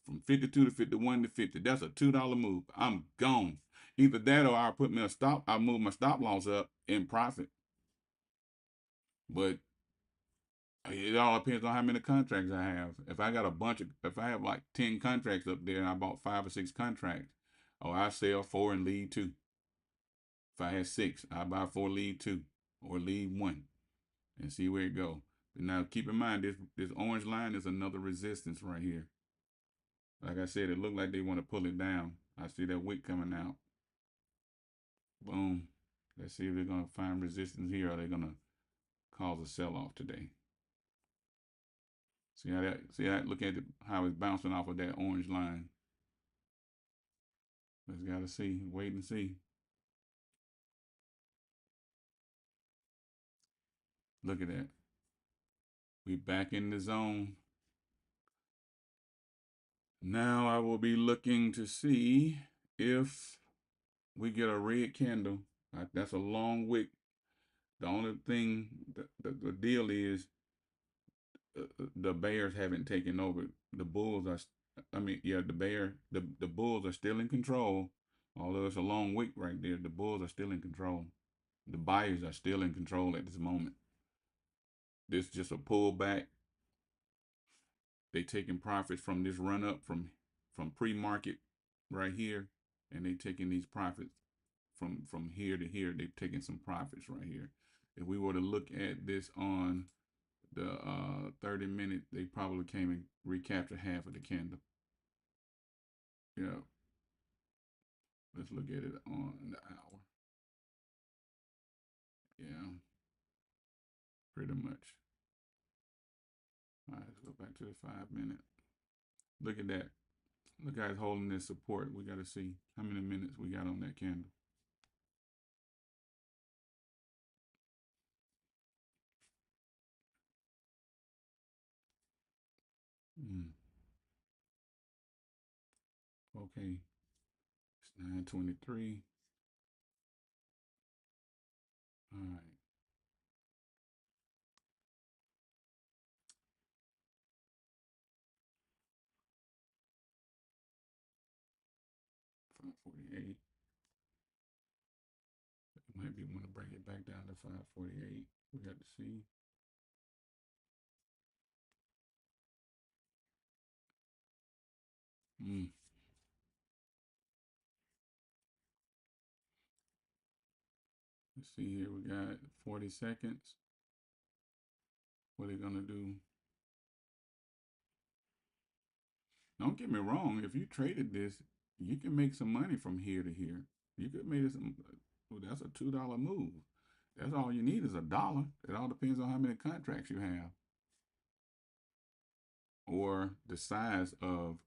From 52 to 51 to 50. That's a $2 move. I'm gone. Either that or I'll move my stop loss up in profit. But it all depends on how many contracts I have. If I have like 10 contracts up there and I bought 5 or 6 contracts, I sell 4 and leave 2. If I had 6, I buy 4, leave 2, or leave 1, and see where it go. Now keep in mind, this orange line is another resistance right here. Like I said, it looked like they want to pull it down. I see that wick coming out. Boom. Let's see if they're going to find resistance here or they're going to cause a sell-off today. See how that? See that? Look at it, how it's bouncing off of that orange line. Let's gotta see. Wait and see. Look at that. We back in the zone. Now I will be looking to see if we get a red candle. That's a long wick. The only thing, the deal is the Bears haven't taken over. The Bulls are, I mean, yeah, the Bulls are still in control. Although it's a long wick right there, the Bulls are still in control. The buyers are still in control at this moment. This is just a pullback. They taking profits from this run up from pre-market right here, and they taking these profits from here to here. They're taking some profits right here. If we were to look at this on the 30-minute, they probably came and recaptured half of the candle. Yeah. Let's look at it on the hour. Yeah. Pretty much. All right, let's go back to the 5-minute. Look at that. Look how it's holding this support. We got to see how many minutes we got on that candle. Okay. It's 9:23. All right. 5:48. Might be want to bring it back down to 5:48. We got to see. Mm. Let's see here. We got 40 seconds. What are they gonna do? Don't get me wrong. If you traded this, you can make some money from here to here. You could make some. Well, that's a $2 move. That's all you need is a dollar. It all depends on how many contracts you have or the size of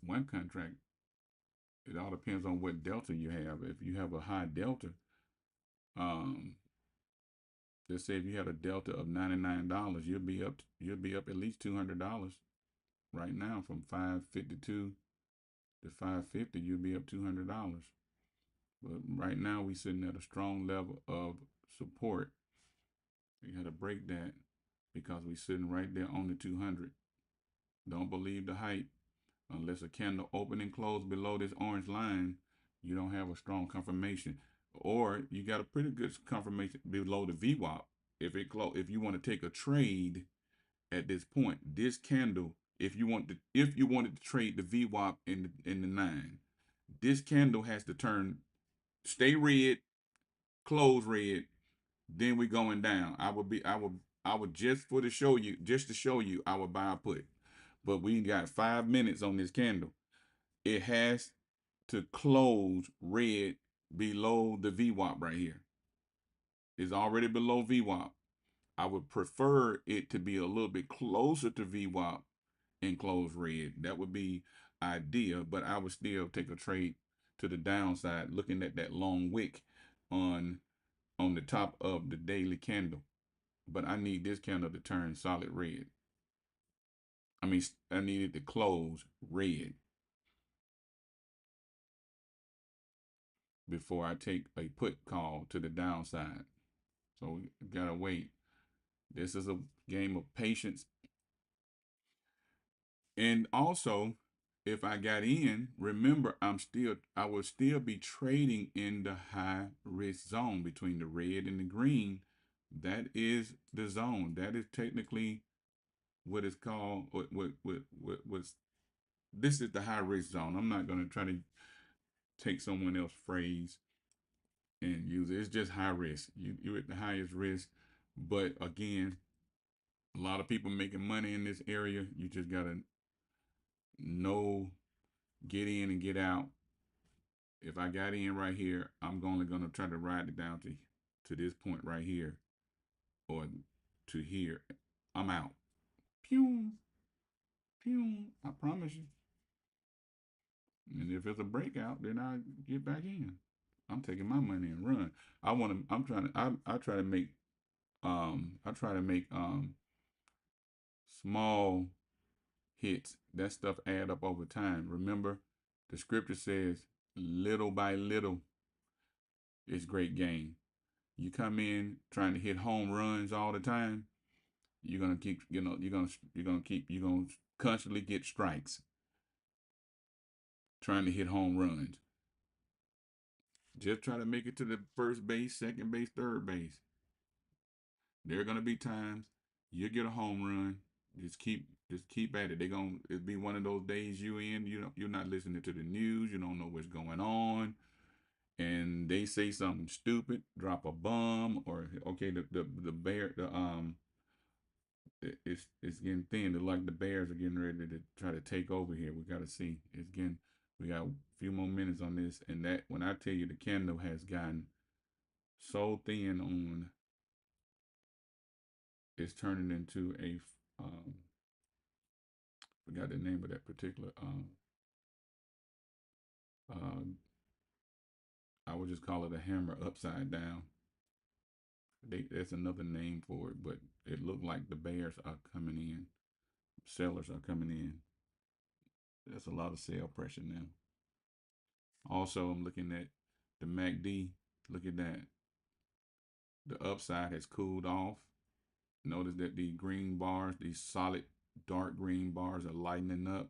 one contract. It all depends on what delta you have. If you have a high delta, um, let's say if you had a delta of $99, you'll be up at least $200 right now from 552 to 550. You'll be up $200. But right now we sitting at a strong level of support. You got to break that because we sitting right there on the 200. Don't believe the hype. Unless a candle open and close below this orange line, you don't have a strong confirmation. Or you got a pretty good confirmation below the VWAP. If you want to take a trade at this point, this candle, if you wanted to trade the VWAP in the 9, this candle has to stay red, close red, then we going down. I would just to show you, I would buy a put. But we got 5 minutes on this candle. It has to close red below the VWAP right here. It's already below VWAP. I would prefer it to be a little bit closer to VWAP and close red. That would be ideal, but I would still take a trade to the downside looking at that long wick on the top of the daily candle. But I need this candle to turn solid red. I mean, I need it to close red before I take a put call to the downside. So we gotta wait. This is a game of patience. And also, if I got in, remember I will still be trading in the high risk zone between the red and the green. That is the zone. That is technically what is called what's this is the high risk zone. I'm not gonna try to take someone else's phrase and use it. It's just high risk. You're at the highest risk. But again, a lot of people making money in this area. You just gotta no get in and get out. If I got in right here, I'm only gonna try to ride it down to this point right here or to here. I'm out. Pew, pew. I promise you. And if it's a breakout, then I get back in. I'm taking my money and run. I want to. I'm trying to. I try to make. I try to make small hits. That stuff add up over time. Remember, the scripture says, "Little by little, it's great gain." You come in trying to hit home runs all the time, you're gonna keep. You're gonna constantly get strikes trying to hit home runs. Just try to make it to the first base, second base, third base. There are gonna be times you get a home run. Just keep at it. It'll be one of those days you're not listening to the news. You don't know what's going on, and they say something stupid, drop a bomb, or okay, the bear it's getting thin. It's like the Bears are getting ready to try to take over here. We got to see. We got a few more minutes on this, and that when I tell you the candle has gotten so thin on, it's turning into a forgot the name of that particular uh I would just call it a hammer upside down. There's another name for it, but it looked like the bears are coming in. Sellers are coming in. There's a lot of sell pressure now. Also, I'm looking at the MACD. Look at that. The upside has cooled off. Notice that the green bars, these solid dark green bars, are lightening up.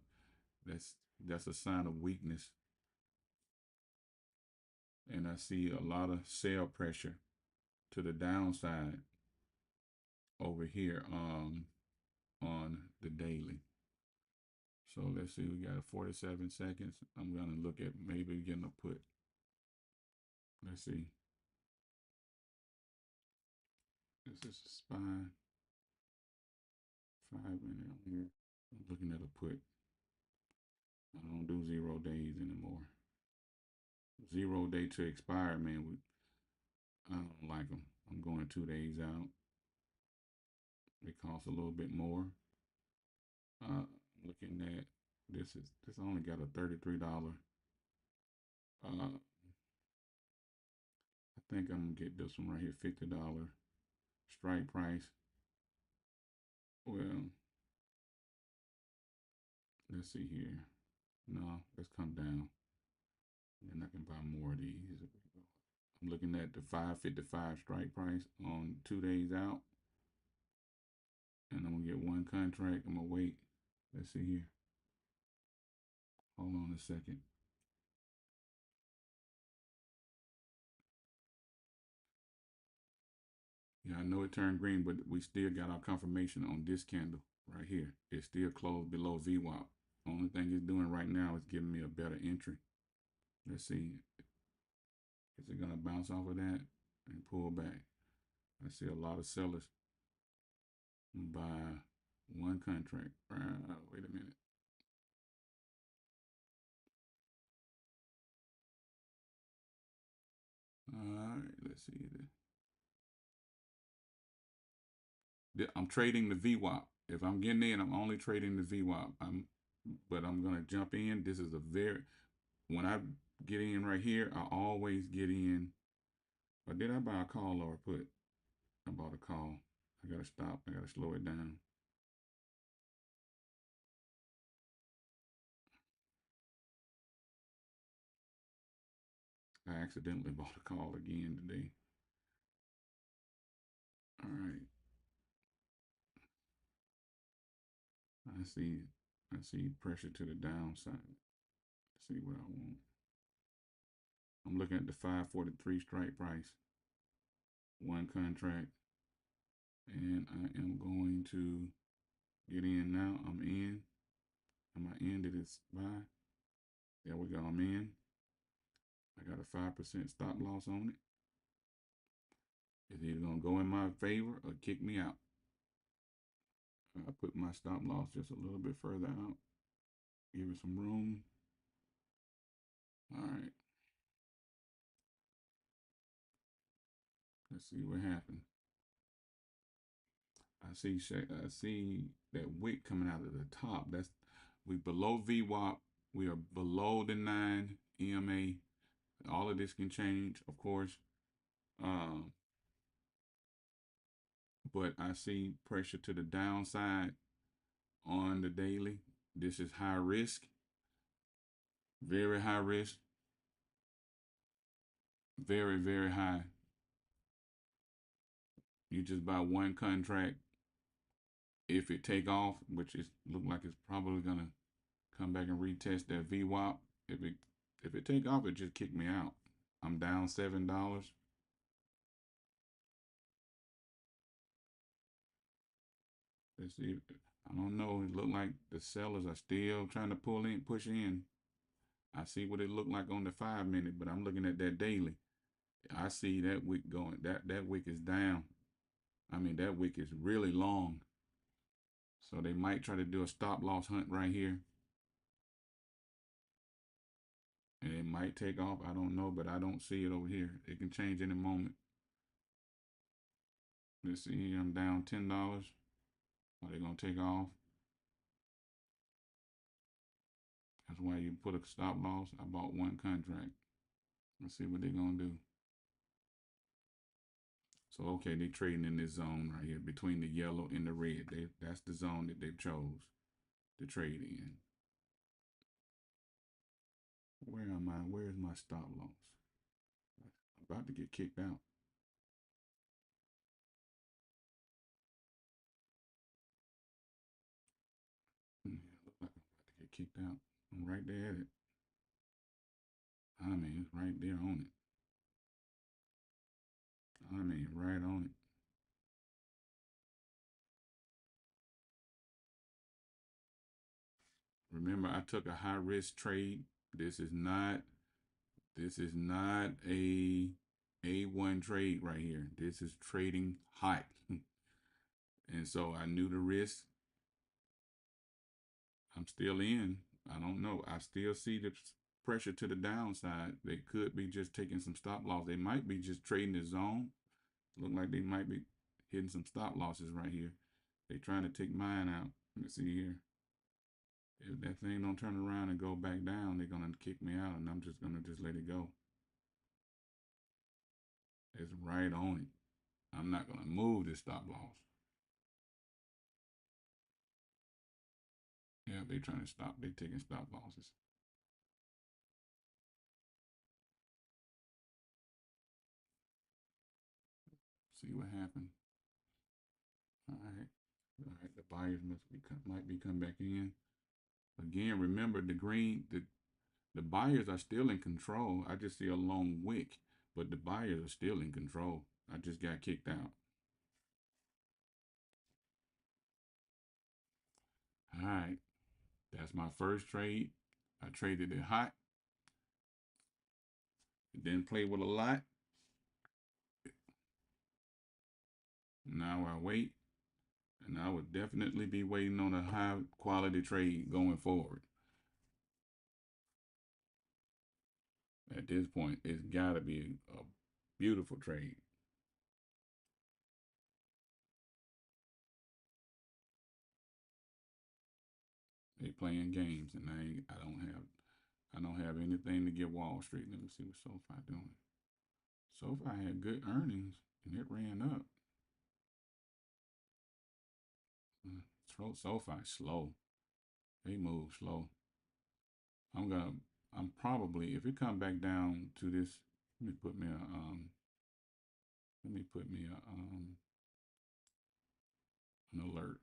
That's a sign of weakness. And I see a lot of sell pressure to the downside over here on the daily. So let's see, we got 47 seconds. I'm gonna look at maybe getting a put. Let's see. This is a SPY 5 minute on here. I'm looking at a put. I don't do 0 days anymore. 0 day to expire, man. I don't like them. I'm going 2 days out. They cost a little bit more. Looking at this only got a $33. Uh, I think I'm gonna get this one right here, $50 strike price. Well, let's see here. No, let's come down. Then I can buy more of these. I'm looking at the 555 strike price on 2 days out. And I'm gonna get one contract. I'm gonna wait. Let's see here. Hold on a second. Yeah, I know it turned green, but we still got our confirmation on this candle right here. It's still closed below VWAP. Only thing it's doing right now is giving me a better entry. Let's see. Is it gonna bounce off of that and pull back? I see a lot of sellers buy one contract. Wait a minute. All right, let's see. I'm trading the VWAP. If I'm getting in, I'm only trading the VWAP. But I'm gonna jump in. This is a very when I get in right here, I always get in. Or did I buy a call or a put? I bought a call. I gotta stop. I gotta slow it down. I accidentally bought a call again today. All right. I see pressure to the downside. Let's see what I want. I'm looking at the 543 strike price. One contract. And I am going to get in now. I'm in. Am I in? Did it buy? There we go. I'm in. I got a 5% stop loss on it. It's either going to go in my favor or kick me out. I put my stop loss just a little bit further out. Give it some room. All right. Let's see what happened. I see that wick coming out of the top. That's we below VWAP. We are below the 9 EMA. All of this can change, of course. Um, but I see pressure to the downside on the daily. This is high risk, very high risk, very, very high. You just buy one contract. If it take off, which is look like it's probably gonna come back and retest that VWAP. If it take off, it just kick me out. I'm down $7. Let's see. I don't know. It look like the sellers are still trying to push in. I see what it looked like on the 5 minute, but I'm looking at that daily. I see that wick going. That wick is down. I mean, that wick is really long. So they might try to do a stop loss hunt right here. And it might take off. I don't know, but I don't see it over here. It can change any moment. Let's see here. I'm down $10. Are they gonna take off? That's why you put a stop loss. I bought one contract. Let's see what they're gonna do. So okay, they trading in this zone right here between the yellow and the red. That's the zone that they chose to trade in. Where am I? Where's my stop loss? I'm about to get kicked out. Yeah, look like I'm about to get kicked out. I'm right there at it. I mean, it's right there on it. I mean, right on it. Remember, I took a high risk trade. This is not. This is not a one trade right here. This is trading hot, and so I knew the risk. I'm still in. I don't know. I still see the pressure to the downside. They could be just taking some stop loss. They might be just trading the zone. Look like they might be hitting some stop losses right here. They trying to take mine out. Let me see here. If that thing don't turn around and go back down, they're gonna kick me out, and I'm just gonna just let it go. It's right on it. I'm not gonna move this stop loss. Yeah, they trying to stop. They taking stop losses. See what happened. All right. All right. The buyers might be come back in. Again, remember the buyers are still in control. I just see a long wick, but the buyers are still in control. I just got kicked out. All right. That's my first trade. I traded it hot. It didn't play with a lot. Now I wait, and I would definitely be waiting on a high quality trade going forward. At this point, it's got to be a beautiful trade. They playing games, and I don't have anything to get Wall Street. Let me see what SoFi doing. SoFi had good earnings, and it ran up. SoFi slow. They move slow. I'm gonna. I'm probably if it come back down to this. Let me put me a Let me put me an alert.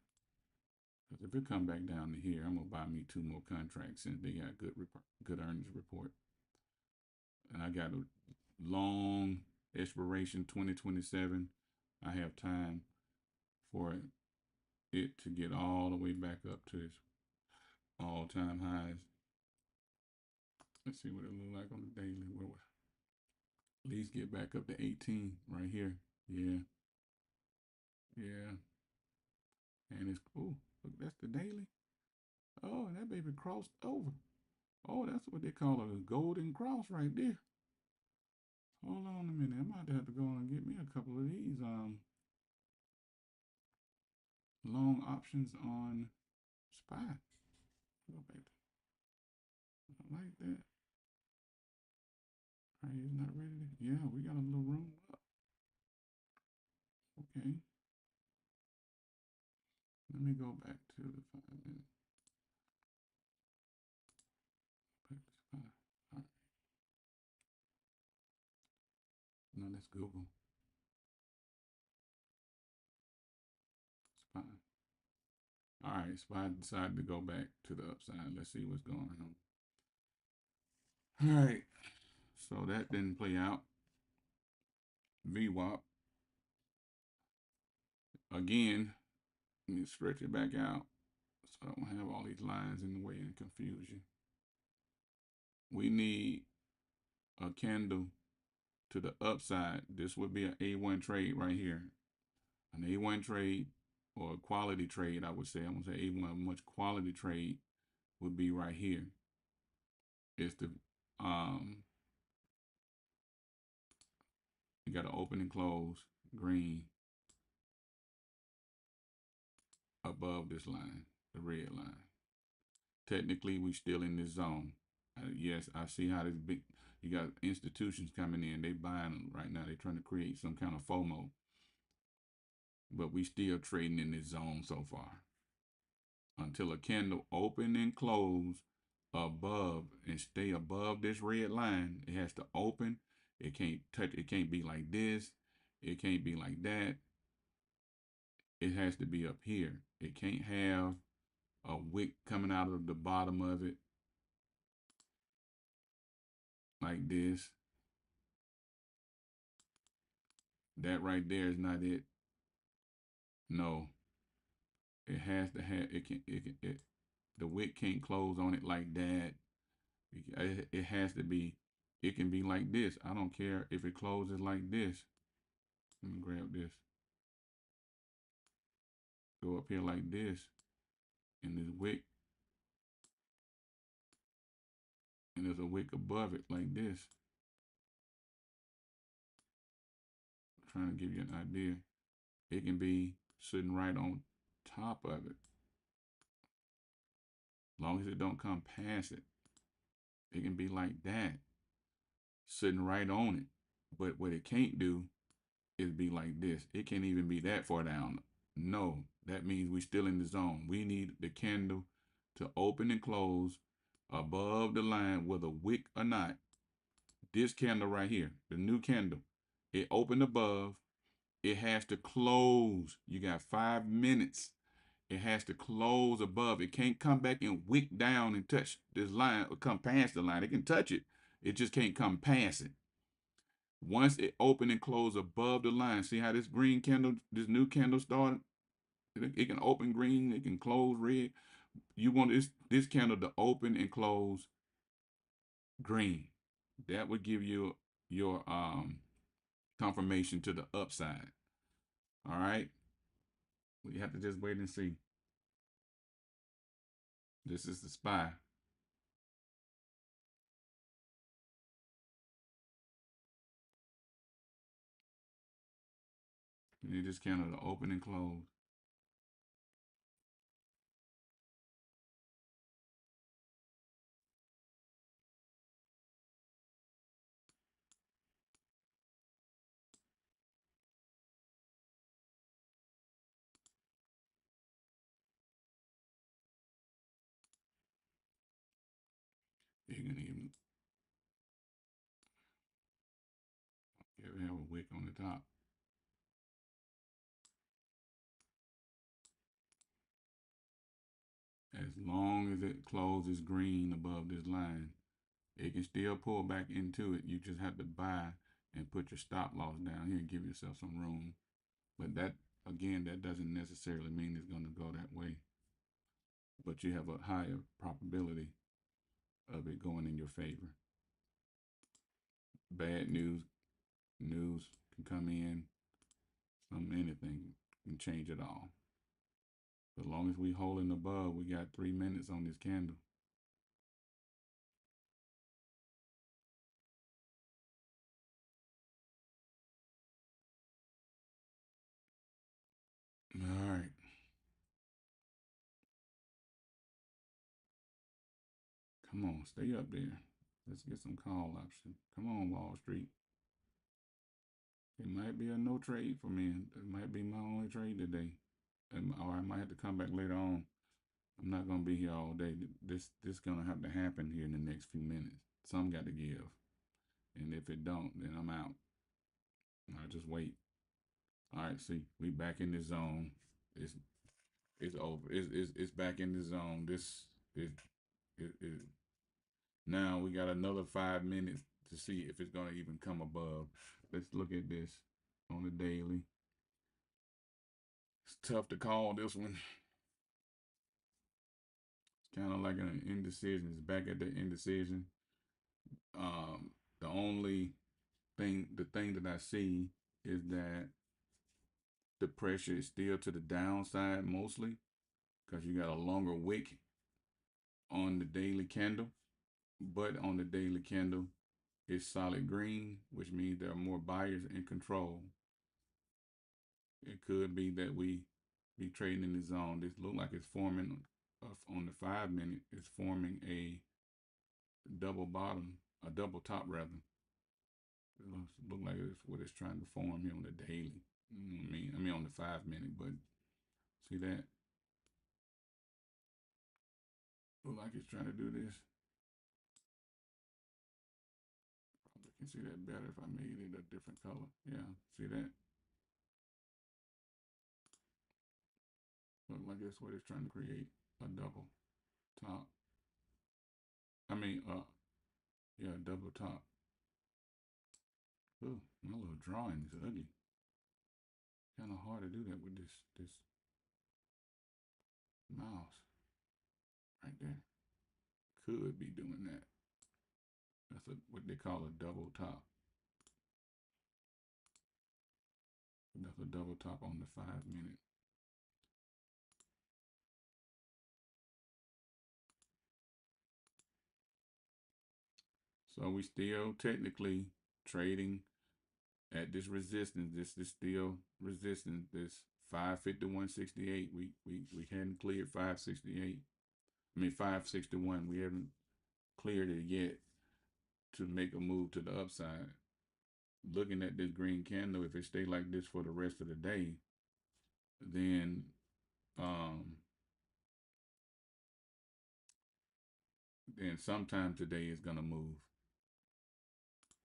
Because if it come back down to here, I'm gonna buy me two more contracts since they got good earnings report. And I got a long expiration 2027. I have time for it to get all the way back up to its all-time highs. Let's see what it look like on the daily. We'll at least get back up to 18 right here. Yeah, yeah. And it's look, that's the daily. Oh, and that baby crossed over. Oh, that's what they call it, a golden cross right there. Hold on a minute. I might have to go and get me a couple of these long options on spy. Go back to, I like that. All right, he's not ready to. Yeah, we got a little room up. Okay. Let me go back to the 5 minute. Back to spy. All right. No, that's Google. Spy. All right, spy decided to go back to the upside. Let's see what's going on. All right. So that didn't play out. VWAP. Again, let me stretch it back out so I don't have all these lines in the way and confuse you. We need a candle to the upside. This would be an A1 trade right here. An A1 trade or a quality trade, I would say. I'm gonna say A1, much quality trade would be right here. It's the you got to open and close green above this line, the red line. Technically, we still in this zone. Yes, I see how this big. You got institutions coming in. They buying them right now. They're trying to create some kind of FOMO. But we still trading in this zone so far. Until a candle open and close above and stay above this red line, it has to open. It can't touch. It can't be like this. It can't be like that. It has to be up here. It can't have a wick coming out of the bottom of it like this. That right there is not it. No, it has to have. The wick can't close on it like that. It has to be. It can be like this. I don't care if it closes like this. Let me grab this. Go up here like this, and this wick, and there's a wick above it like this. I'm trying to give you an idea. It can be sitting right on top of it. As long as it don't come past it, it can be like that, sitting right on it. But what it can't do is be like this. It can't even be that far down. No, that means we still in the zone. We need the candle to open and close above the line, whether wick or not. This candle right here, the new candle, it opened above. It has to close. You got 5 minutes. It has to close above. It can't come back and wick down and touch this line or come past the line. It can touch it. It just can't come past it. Once it open and close above the line, see how this green candle, this new candle started? It can open green, it can close red. You want this candle to open and close green. That would give you your confirmation to the upside. All right. We have to just wait and see. This is the SPY. You need this candle to open and close. You can even have a wick on the top. As long as it closes green above this line, it can still pull back into it. You just have to buy and put your stop loss down here and give yourself some room. But that, again, that doesn't necessarily mean it's going to go that way. But you have a higher probability of it going in your favor. Bad news can come in, anything can change it all. As long as we holding above, we got 3 minutes on this candle. All right. Come on, stay up there. Let's get some call option. Come on, Wall Street. It might be a no trade for me. It might be my only trade today. Or I might have to come back later on. I'm not gonna be here all day. This gonna have to happen here in the next few minutes. Some got to give. And if it don't, then I'm out. I'll just wait. All right, see, we back in the zone. It's it's over. It's back in the zone. This is now we got another 5 minutes to see if it's gonna even come above. Let's look at this on the daily. It's tough to call this one. It's kind of like an indecision. It's back at the indecision. The only the thing that I see is that the pressure is still to the downside mostly because you got a longer wick on the daily candle, but on the daily candle it's solid green, which means there are more buyers in control. It could be that we be trading in the zone. This look like it's forming on the 5 minute. It's forming a double bottom, a double top rather. It look like it's what it's trying to form here on the daily. You know what I mean? I mean on the 5 minute, but see that? Look like it's trying to do this. Probably can see that better if I made it a different color. Yeah, see that? Look like that's what it's trying to create, a double top. I mean, yeah, double top. Oh, my little drawing is ugly. Kind of hard to do that with this mouse right there. Could be doing that. That's what they call a double top. That's a double top on the 5 minute. So we still technically trading at this resistance. This is still resistance. This 551.68. We hadn't cleared 568. I mean 561. We haven't cleared it yet to make a move to the upside. Looking at this green candle, if it stay like this for the rest of the day, then um then sometime today is gonna move.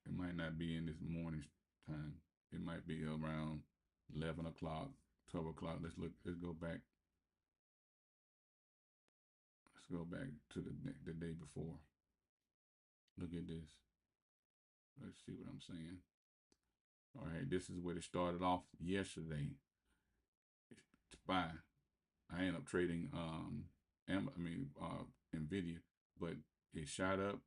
It might not be in this morning time. It might be around 11 o'clock, 12 o'clock. Let's look. Let's go back. Let's go back to the day before. Look at this. Let's see what I'm saying. All right, this is where it started off yesterday. It's buy. I ended up trading Nvidia, but it shot up,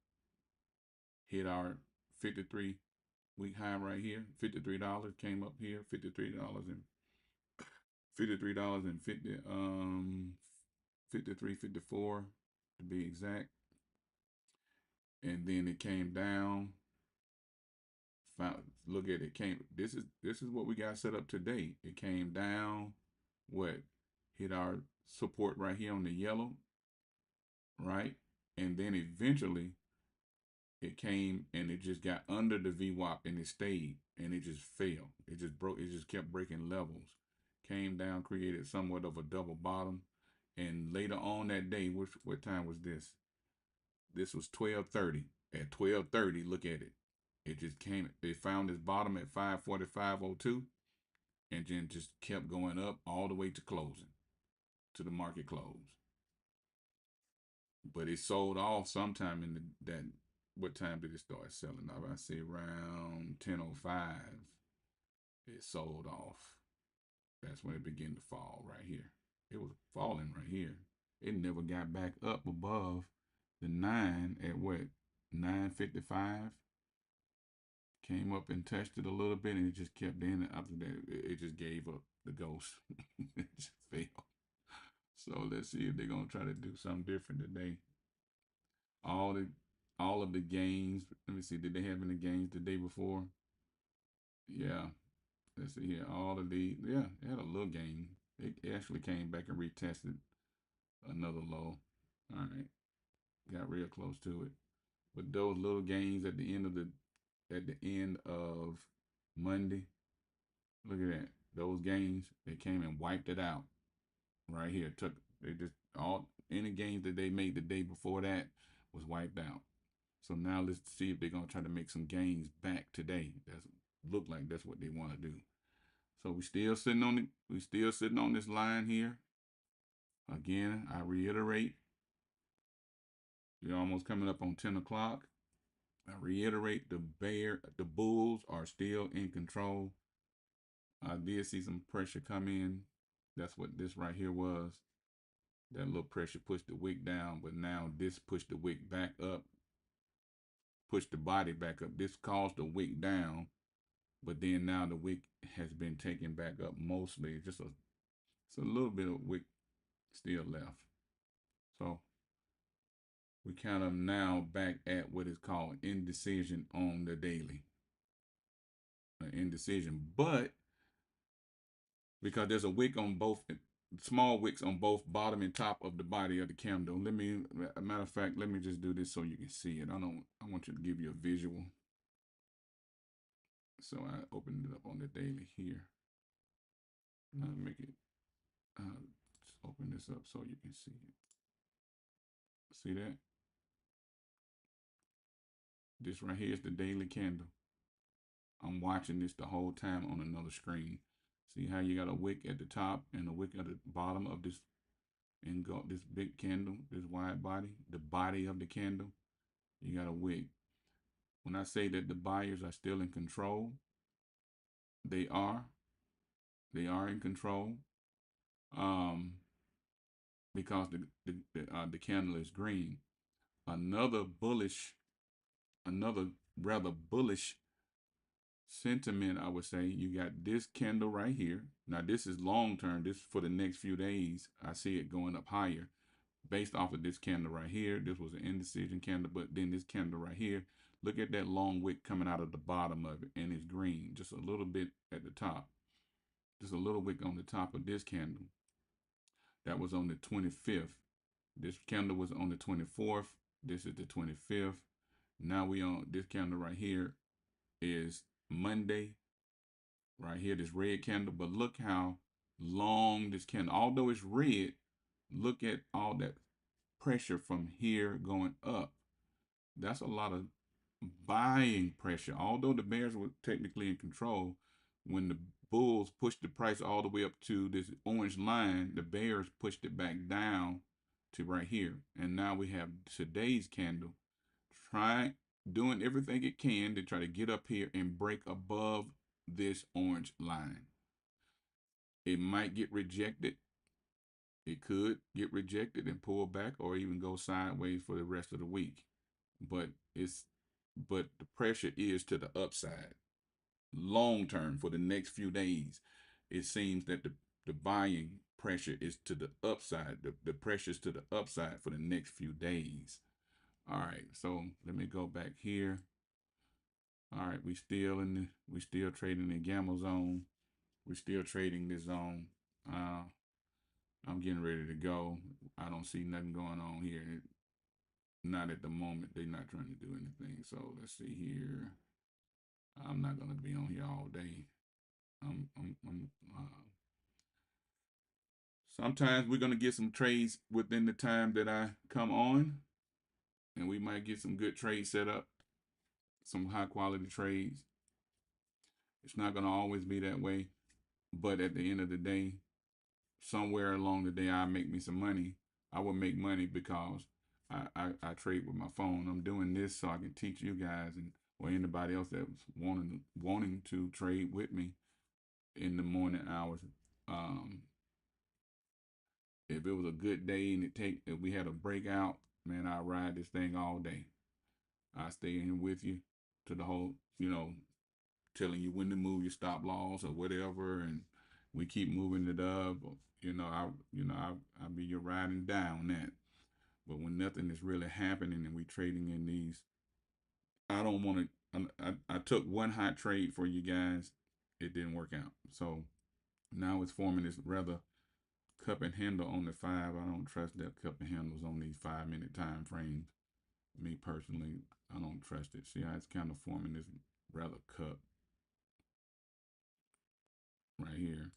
hit our 53-week high right here. $53 came up here. $53 and 53.54 to be exact. And then it came down. Look at it. This is what we got set up today. It came down. What hit our support right here on the yellow, right? And then eventually it came and it just got under the VWAP and it stayed and it just fell. It just broke. It just kept breaking levels. Came down, created somewhat of a double bottom, and later on that day, what time was this? This was 12:30. At 12:30, look at it. It just came. It found its bottom at 545.02, and then just kept going up all the way to closing, to the market close. But it sold off sometime in that. What time did it start selling off? I say around 10:05. It sold off. That's when it began to fall right here. It was falling right here. It never got back up above the 9 at what? 9:55. Came up and touched it a little bit and it just kept in. After that, it just gave up the ghost. It just fell. So let's see if they're gonna try to do something different today. All the all of the games. Let me see. Did they have any games the day before? Yeah. Let's see here. All of the yeah, they had a little game. It actually came back and retested another low. All right. Got real close to it. But those little games at the end of Monday, look at that. Those games, they came and wiped it out right here. Took they just all any games that they made the day before that was wiped out. So now let's see if they're gonna try to make some gains back today. That's look like that's what they want to do. So we still sitting on this line here. Again, I reiterate, we're almost coming up on 10 o'clock. I reiterate the Bulls are still in control. I did see some pressure come in. That's what this right here was. That little pressure pushed the wick down, but now this pushed the wick back up, pushed the body back up. This caused the wick down, but then now the wick has been taken back up mostly. It's a little bit of wick still left. So we kind of now back at what is called indecision on the daily. Indecision, but because there's a wick on both small wicks on both bottom and top of the body of the candle. A matter of fact, let me just do this so you can see it. I want you to give you a visual. So I opened it up on the daily here. Now make it, just open this up so you can see it. See that? This right here is the daily candle. I'm watching this the whole time on another screen. See how you got a wick at the top and a wick at the bottom of this and go this big candle, this wide body, the body of the candle. You got a wick. When I say that the buyers are still in control, they are. They are in control. Um, because the candle is green. Another bullish, another rather bullish sentiment, I would say. You got this candle right here. Now this is long term. This for the next few days. I see it going up higher based off of this candle right here. This was an indecision candle, but then this candle right here. Look at that long wick coming out of the bottom of it, and it's green, just a little bit at the top. Just a little wick on the top of this candle. That was on the 25th. This candle was on the 24th. This is the 25th. Now we on this candle right here is Monday. Right here, this red candle. But look how long this candle, although it's red, look at all that pressure from here going up. That's a lot of buying pressure. Although the bears were technically in control, when the bulls pushed the price all the way up to this orange line, the bears pushed it back down to right here. And now we have today's candle doing everything it can to try to get up here and break above this orange line. It might get rejected. It could get rejected and pull back or even go sideways for the rest of the week. But the pressure is to the upside. Long term for the next few days, it seems that the buying pressure is to the upside. The pressure is to the upside for the next few days. All right, so let me go back here. All right, we still trading the gamma zone. We're still trading this zone. I'm getting ready to go. I don't see nothing going on here. Not at the moment. They're not trying to do anything. So let's see here. I'm not gonna be on here all day. Sometimes we're gonna get some trades within the time that I come on, and we might get some good trades set up, some high quality trades. It's not gonna always be that way, but at the end of the day, somewhere along the day, I make me some money. I will make money because I trade with my phone. I'm doing this so I can teach you guys and or anybody else that's wanting to trade with me in the morning hours. If it was a good day and if we had a breakout, man, I ride this thing all day. I stay in with you to the whole, telling you when to move your stop loss or whatever, and we keep moving it up. I be your ride and die on that. But when nothing is really happening and we trading in these, I don't want to. I took one hot trade for you guys. It didn't work out. So now it's forming this rather cup and handle on the five. I don't trust that cup and handles on these 5 minute time frames. Me personally, I don't trust it. See how it's kind of forming this rather cup right here.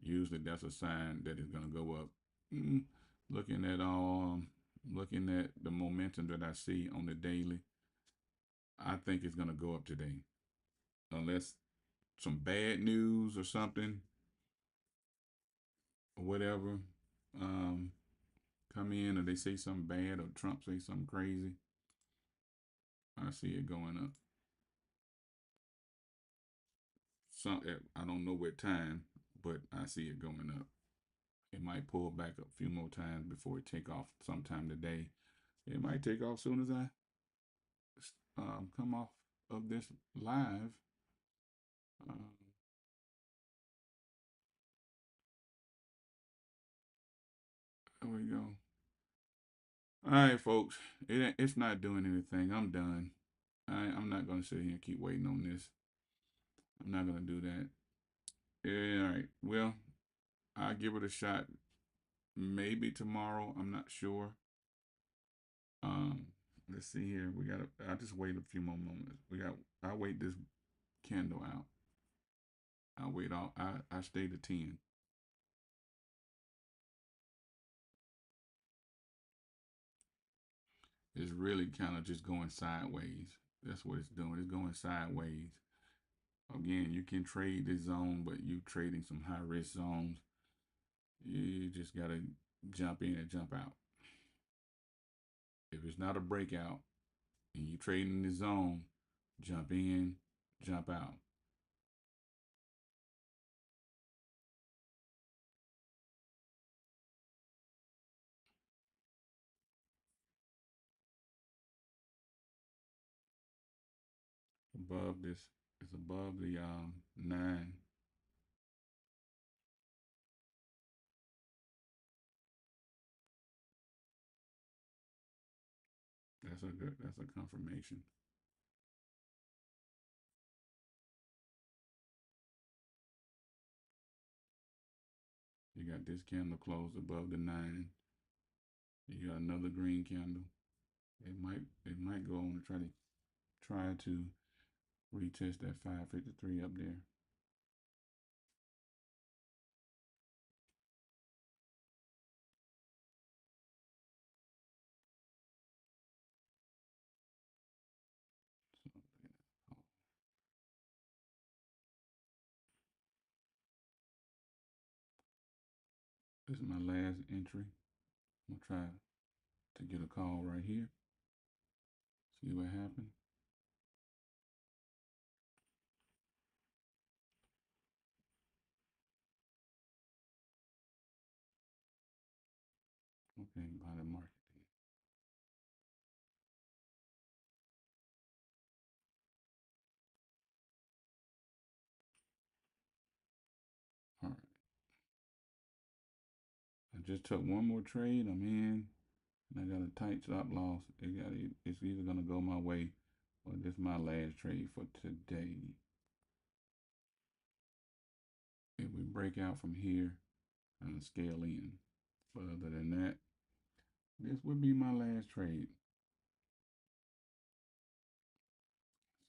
Usually that's a sign that it's gonna go up. Mm, looking at looking at the momentum that I see on the daily, I think it's gonna go up today, unless some bad news or something or whatever um, come in, or they say something bad, or Trump say something crazy. I see it going up. Some I don't know what time, but I see it going up. It might pull back a few more times before it take off sometime today. It might take off soon as I come off of this live. Um, there we go. All right, folks. It's not doing anything. I'm done. I'm not gonna sit here and keep waiting on this. I'm not gonna do that. Yeah, all right. Well, I'll give it a shot. Maybe tomorrow. I'm not sure. Um, let's see here. I'll just wait a few more moments. I'll wait this candle out. I'll wait all. I stay to 10. It's really kind of just going sideways. That's what it's doing. It's going sideways. Again, you can trade this zone, but you trading some high risk zones. You just gotta jump in and jump out. If it's not a breakout and you trading the zone, jump in, jump out. Above this, it's above the 9. That's a good. That's a confirmation. You got this candle closed above the 9. You got another green candle. It might go on to try to retest that 553 up there. So, this is my last entry. I'm gonna try to get a call right here. See what happens. Okay, buy the market. All right. I just took one more trade. I'm in, and I got a tight stop loss. It's either gonna go my way, or this is my last trade for today. If we break out from here, I'll scale in. But other than that, this would be my last trade.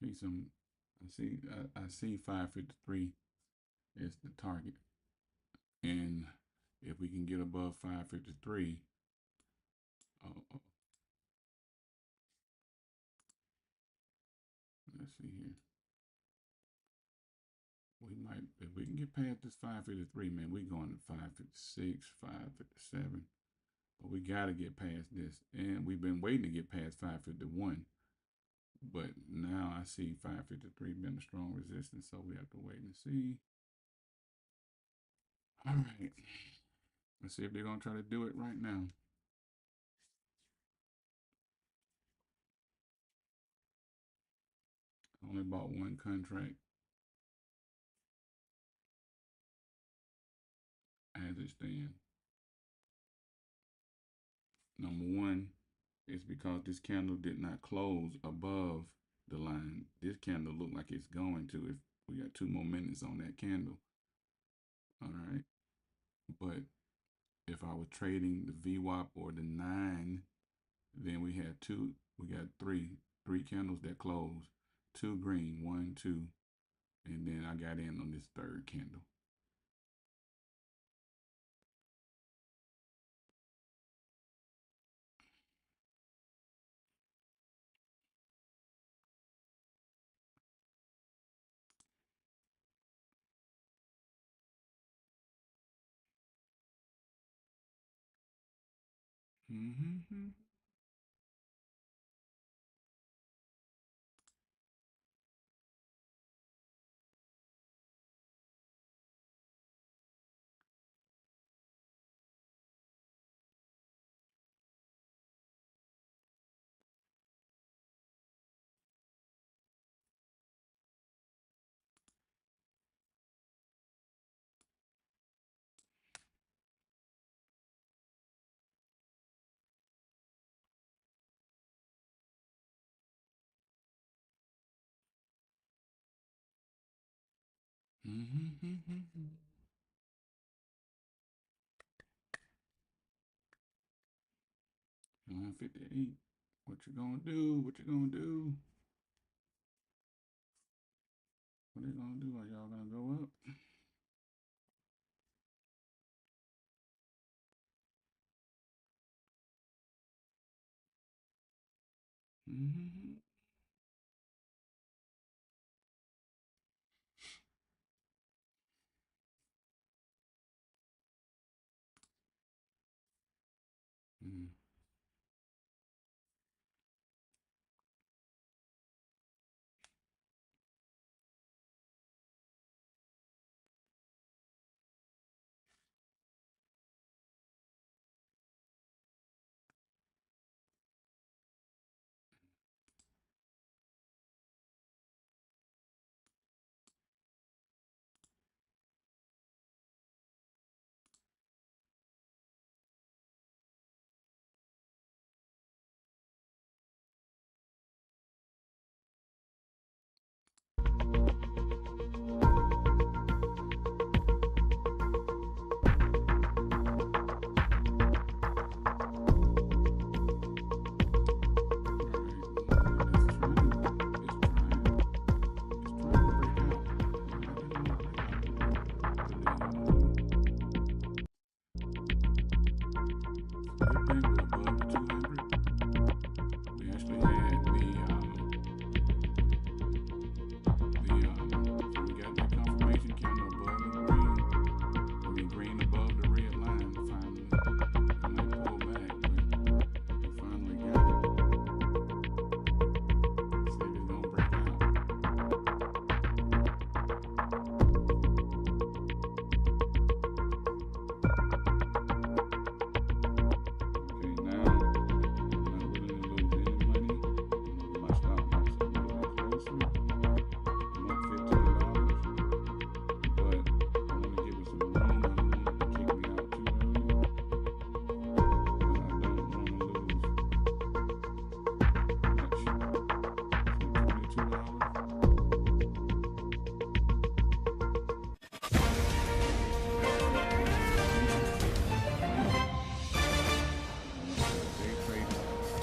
See some. I see 553 is the target, and if we can get above 553, uh, let's see here. We might, if we can get past this 553, man, we going to 556, 557. But we got to get past this. And we've been waiting to get past 551. But now I see 553 being a strong resistance. So we have to wait and see. All right. Let's see if they're going to try to do it right now. I only bought one contract. as it stands. Number one is because this candle did not close above the line. This candle looked like it's going to if we got 2 more minutes on that candle. All right. But if I was trading the VWAP or the 9, then we got three candles that closed. 2 green, 1, 2, and then I got in on this third candle. Mm-hmm. Mm-hmm. 158. What you gonna do? What you gonna do? What they gonna do? Are y'all gonna go up? Mm-hmm. Mm.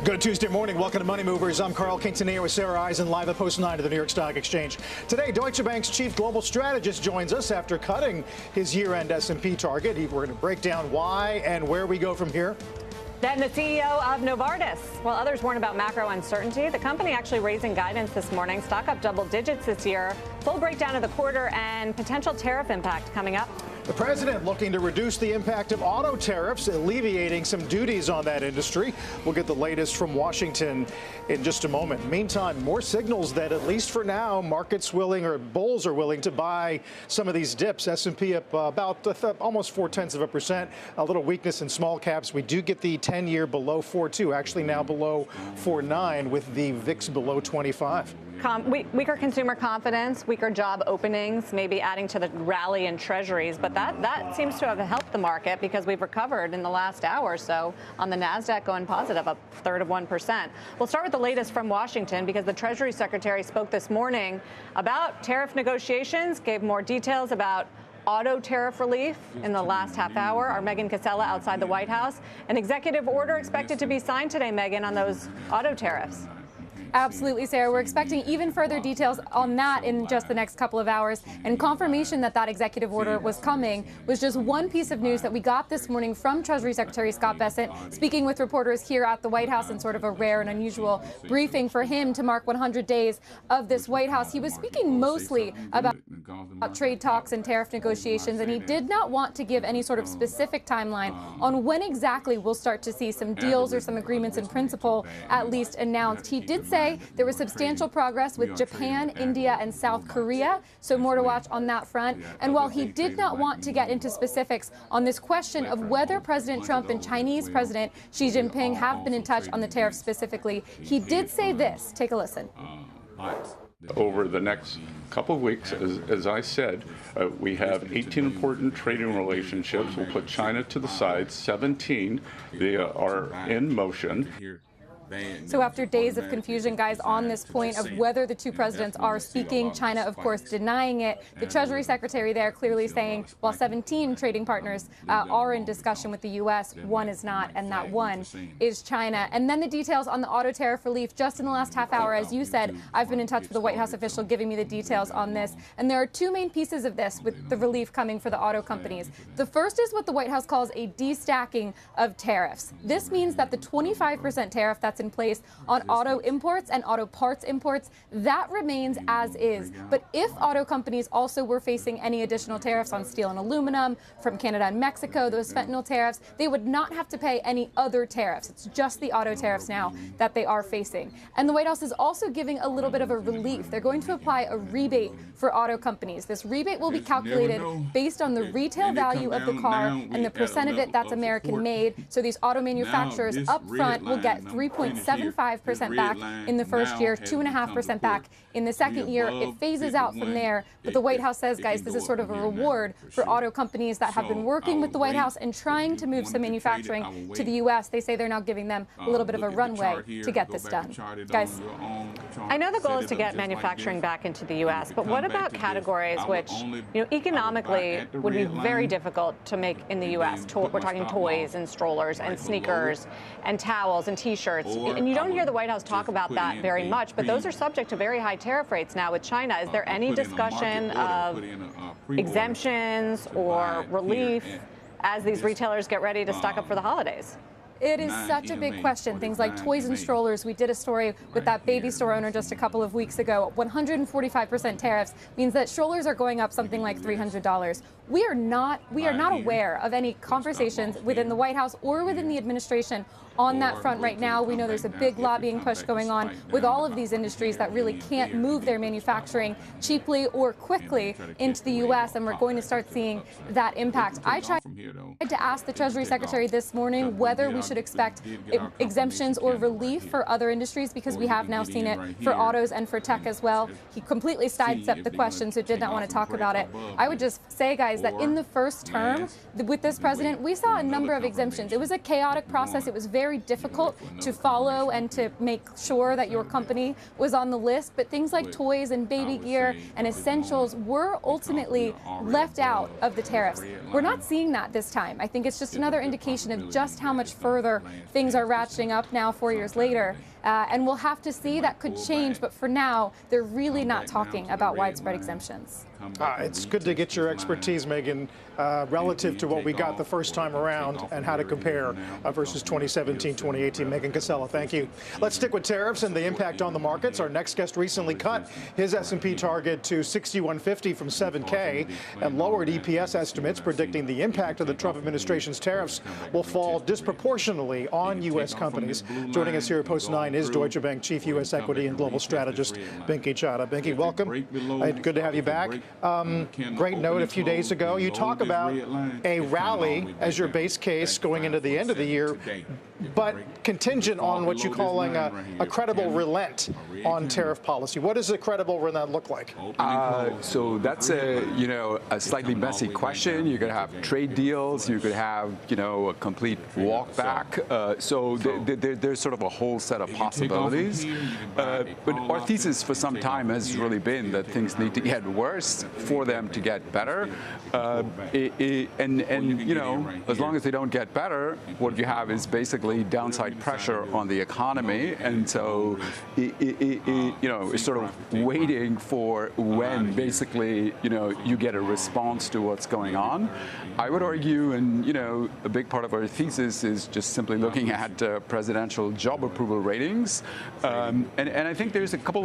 Good Tuesday morning. Welcome to Money Movers. I'm Carl Quintanilla with Sarah Eisen live at Post 9 of the New York Stock Exchange. Today, Deutsche Bank's chief global strategist joins us after cutting his year-end S&P target. We're going to break down why and where we go from here. Then the CEO of Novartis. While others warn about macro uncertainty, the company actually raising guidance this morning. Stock up double digits this year. Full breakdown of the quarter and potential tariff impact coming up. The president looking to reduce the impact of auto tariffs, alleviating some duties on that industry. We'll get the latest from Washington in just a moment. Meantime, more signals that, at least for now, markets willing or bulls are willing to buy some of these dips. S&P up about almost 0.4%. A little weakness in small caps. We do get the 10-year below 4.2, actually now below 4.9 with the VIX below 25. weaker consumer confidence, weaker job openings, maybe adding to the rally in treasuries. But that seems to have helped the market because we've recovered in the last hour or so on the NASDAQ going positive, up 1/3%. We'll start with the latest from Washington because the Treasury Secretary spoke this morning about tariff negotiations, gave more details about auto tariff relief in the last half hour. Our Megan Casella outside the White House. An executive order expected to be signed today, Megan, on those auto tariffs. Absolutely, Sarah. We're expecting even further details on that in just the next couple of hours. And confirmation that that executive order was coming was just one piece of news that we got this morning from Treasury Secretary Scott Bessent, speaking with reporters here at the White House in sort of a rare and unusual briefing for him to mark 100 days of this White House. He was speaking mostly about trade talks and tariff negotiations, and he did not want to give any sort of specific timeline on when exactly we'll start to see some deals or some agreements in principle at least announced. He did say there was substantial progress with Japan, India, and South Korea, so more to watch on that front. And while he did not want to get into specifics on this question of whether President Trump and Chinese President Xi Jinping have been in touch on the tariffs specifically, he did say this. Take a listen. Over the next couple of weeks, as I said, we have 18 important trading relationships. We'll put China to the side. 17 they are in motion. So after days of confusion, guys, on this point of whether the two presidents are speaking, China, of course, denying it, the Treasury Secretary there clearly saying, while 17 trading partners are in discussion with the U.S., one is not, and that one is China. And then the details on the auto tariff relief just in the last half hour. As you said, I've been in touch with a White House official giving me the details on this. And there are two main pieces of this with the relief coming for the auto companies. The first is what the White House calls a destacking of tariffs. This means that the 25% tariff that's in place on auto imports and auto parts imports, that remains as is. But if auto companies also were facing any additional tariffs on steel and aluminum from Canada and Mexico, those fentanyl tariffs, they would not have to pay any other tariffs. It's just the auto tariffs now that they are facing. And the White House is also giving a little bit of a relief. They're going to apply a rebate for auto companies. This rebate will be calculated based on the retail value of the car and the percent of it that's American made. So these auto manufacturers up front will get 3.75% back in the first year, 2.5% back in the second year. It phases out from there. But the White House says, guys, this is sort of a reward for auto companies that have been working with the White House and trying to move some manufacturing to the U.S. They say they're now giving them a little bit of a runway to get this done. Guys. I know the goal is to get manufacturing back into the U.S., but what about categories which, economically would be very difficult to make in the U.S.? We're talking toys and strollers and sneakers and towels and T-shirts. And you don't hear the White House talk about that very much, but those are subject to very high tariff rates now with China. Is there any discussion of exemptions or relief as these retailers get ready to stock up for the holidays? It is such a big question. Things like toys and strollers. We did a story with that baby store owner just a couple of weeks ago. 145% tariffs means that strollers are going up something like $300. We are not aware of any conversations within the White House or within the administration on that front right now. We know there's a big lobbying push going on with all of these industries that really can't move their manufacturing cheaply or quickly into the U.S., and we're going to start seeing that impact. I tried to ask the Treasury Secretary this morning whether we should expect exemptions or relief for other industries, because we have now seen it for autos and for tech as well. He completely sidestepped the question, so did not want to talk about it. I would just say, guys, that in the first term with this president, we saw a number of exemptions. It was a chaotic process. It was very difficult to follow and to make sure that your company was on the list. But things like toys and baby gear and essentials were ultimately left out of the tariffs. We're not seeing that this time. I think it's just another indication of just how much further things are ratcheting up now 4 years later. And we'll have to see. That could change. But for now, they're really not talking about widespread exemptions. It's good to get your expertise, Megan, relative to what we got the first time around and how to compare versus 2017, 2018. Megan Casella, thank you. Let's stick with tariffs and the impact on the markets. Our next guest recently cut his S&P target to 6150 from 7K and lowered EPS estimates, predicting the impact of the Trump administration's tariffs will fall disproportionately on U.S. companies. Joining us here at Post 9 is Deutsche Bank Chief U.S. Equity and Global Strategist Binky Chadha. Binky, welcome. Good to have you back. Great note a few days ago. You talk about a rally as your base case going into the end of the year but contingent on what you're calling a credible relent on tariff policy. What does a credible relent look like? So that's a slightly messy question. You could have trade deals. You could have a complete walk back. So there's sort of a whole set of possibilities. But our thesis for some time has really been that things need to get worse for them to get better. And as long as they don't get better, what you have is basically downside pressure on the economy. And so it's sort of waiting for when basically you get a response to what's going on. I would argue, and a big part of our thesis is just simply looking at presidential job approval ratings, and I think there's a couple of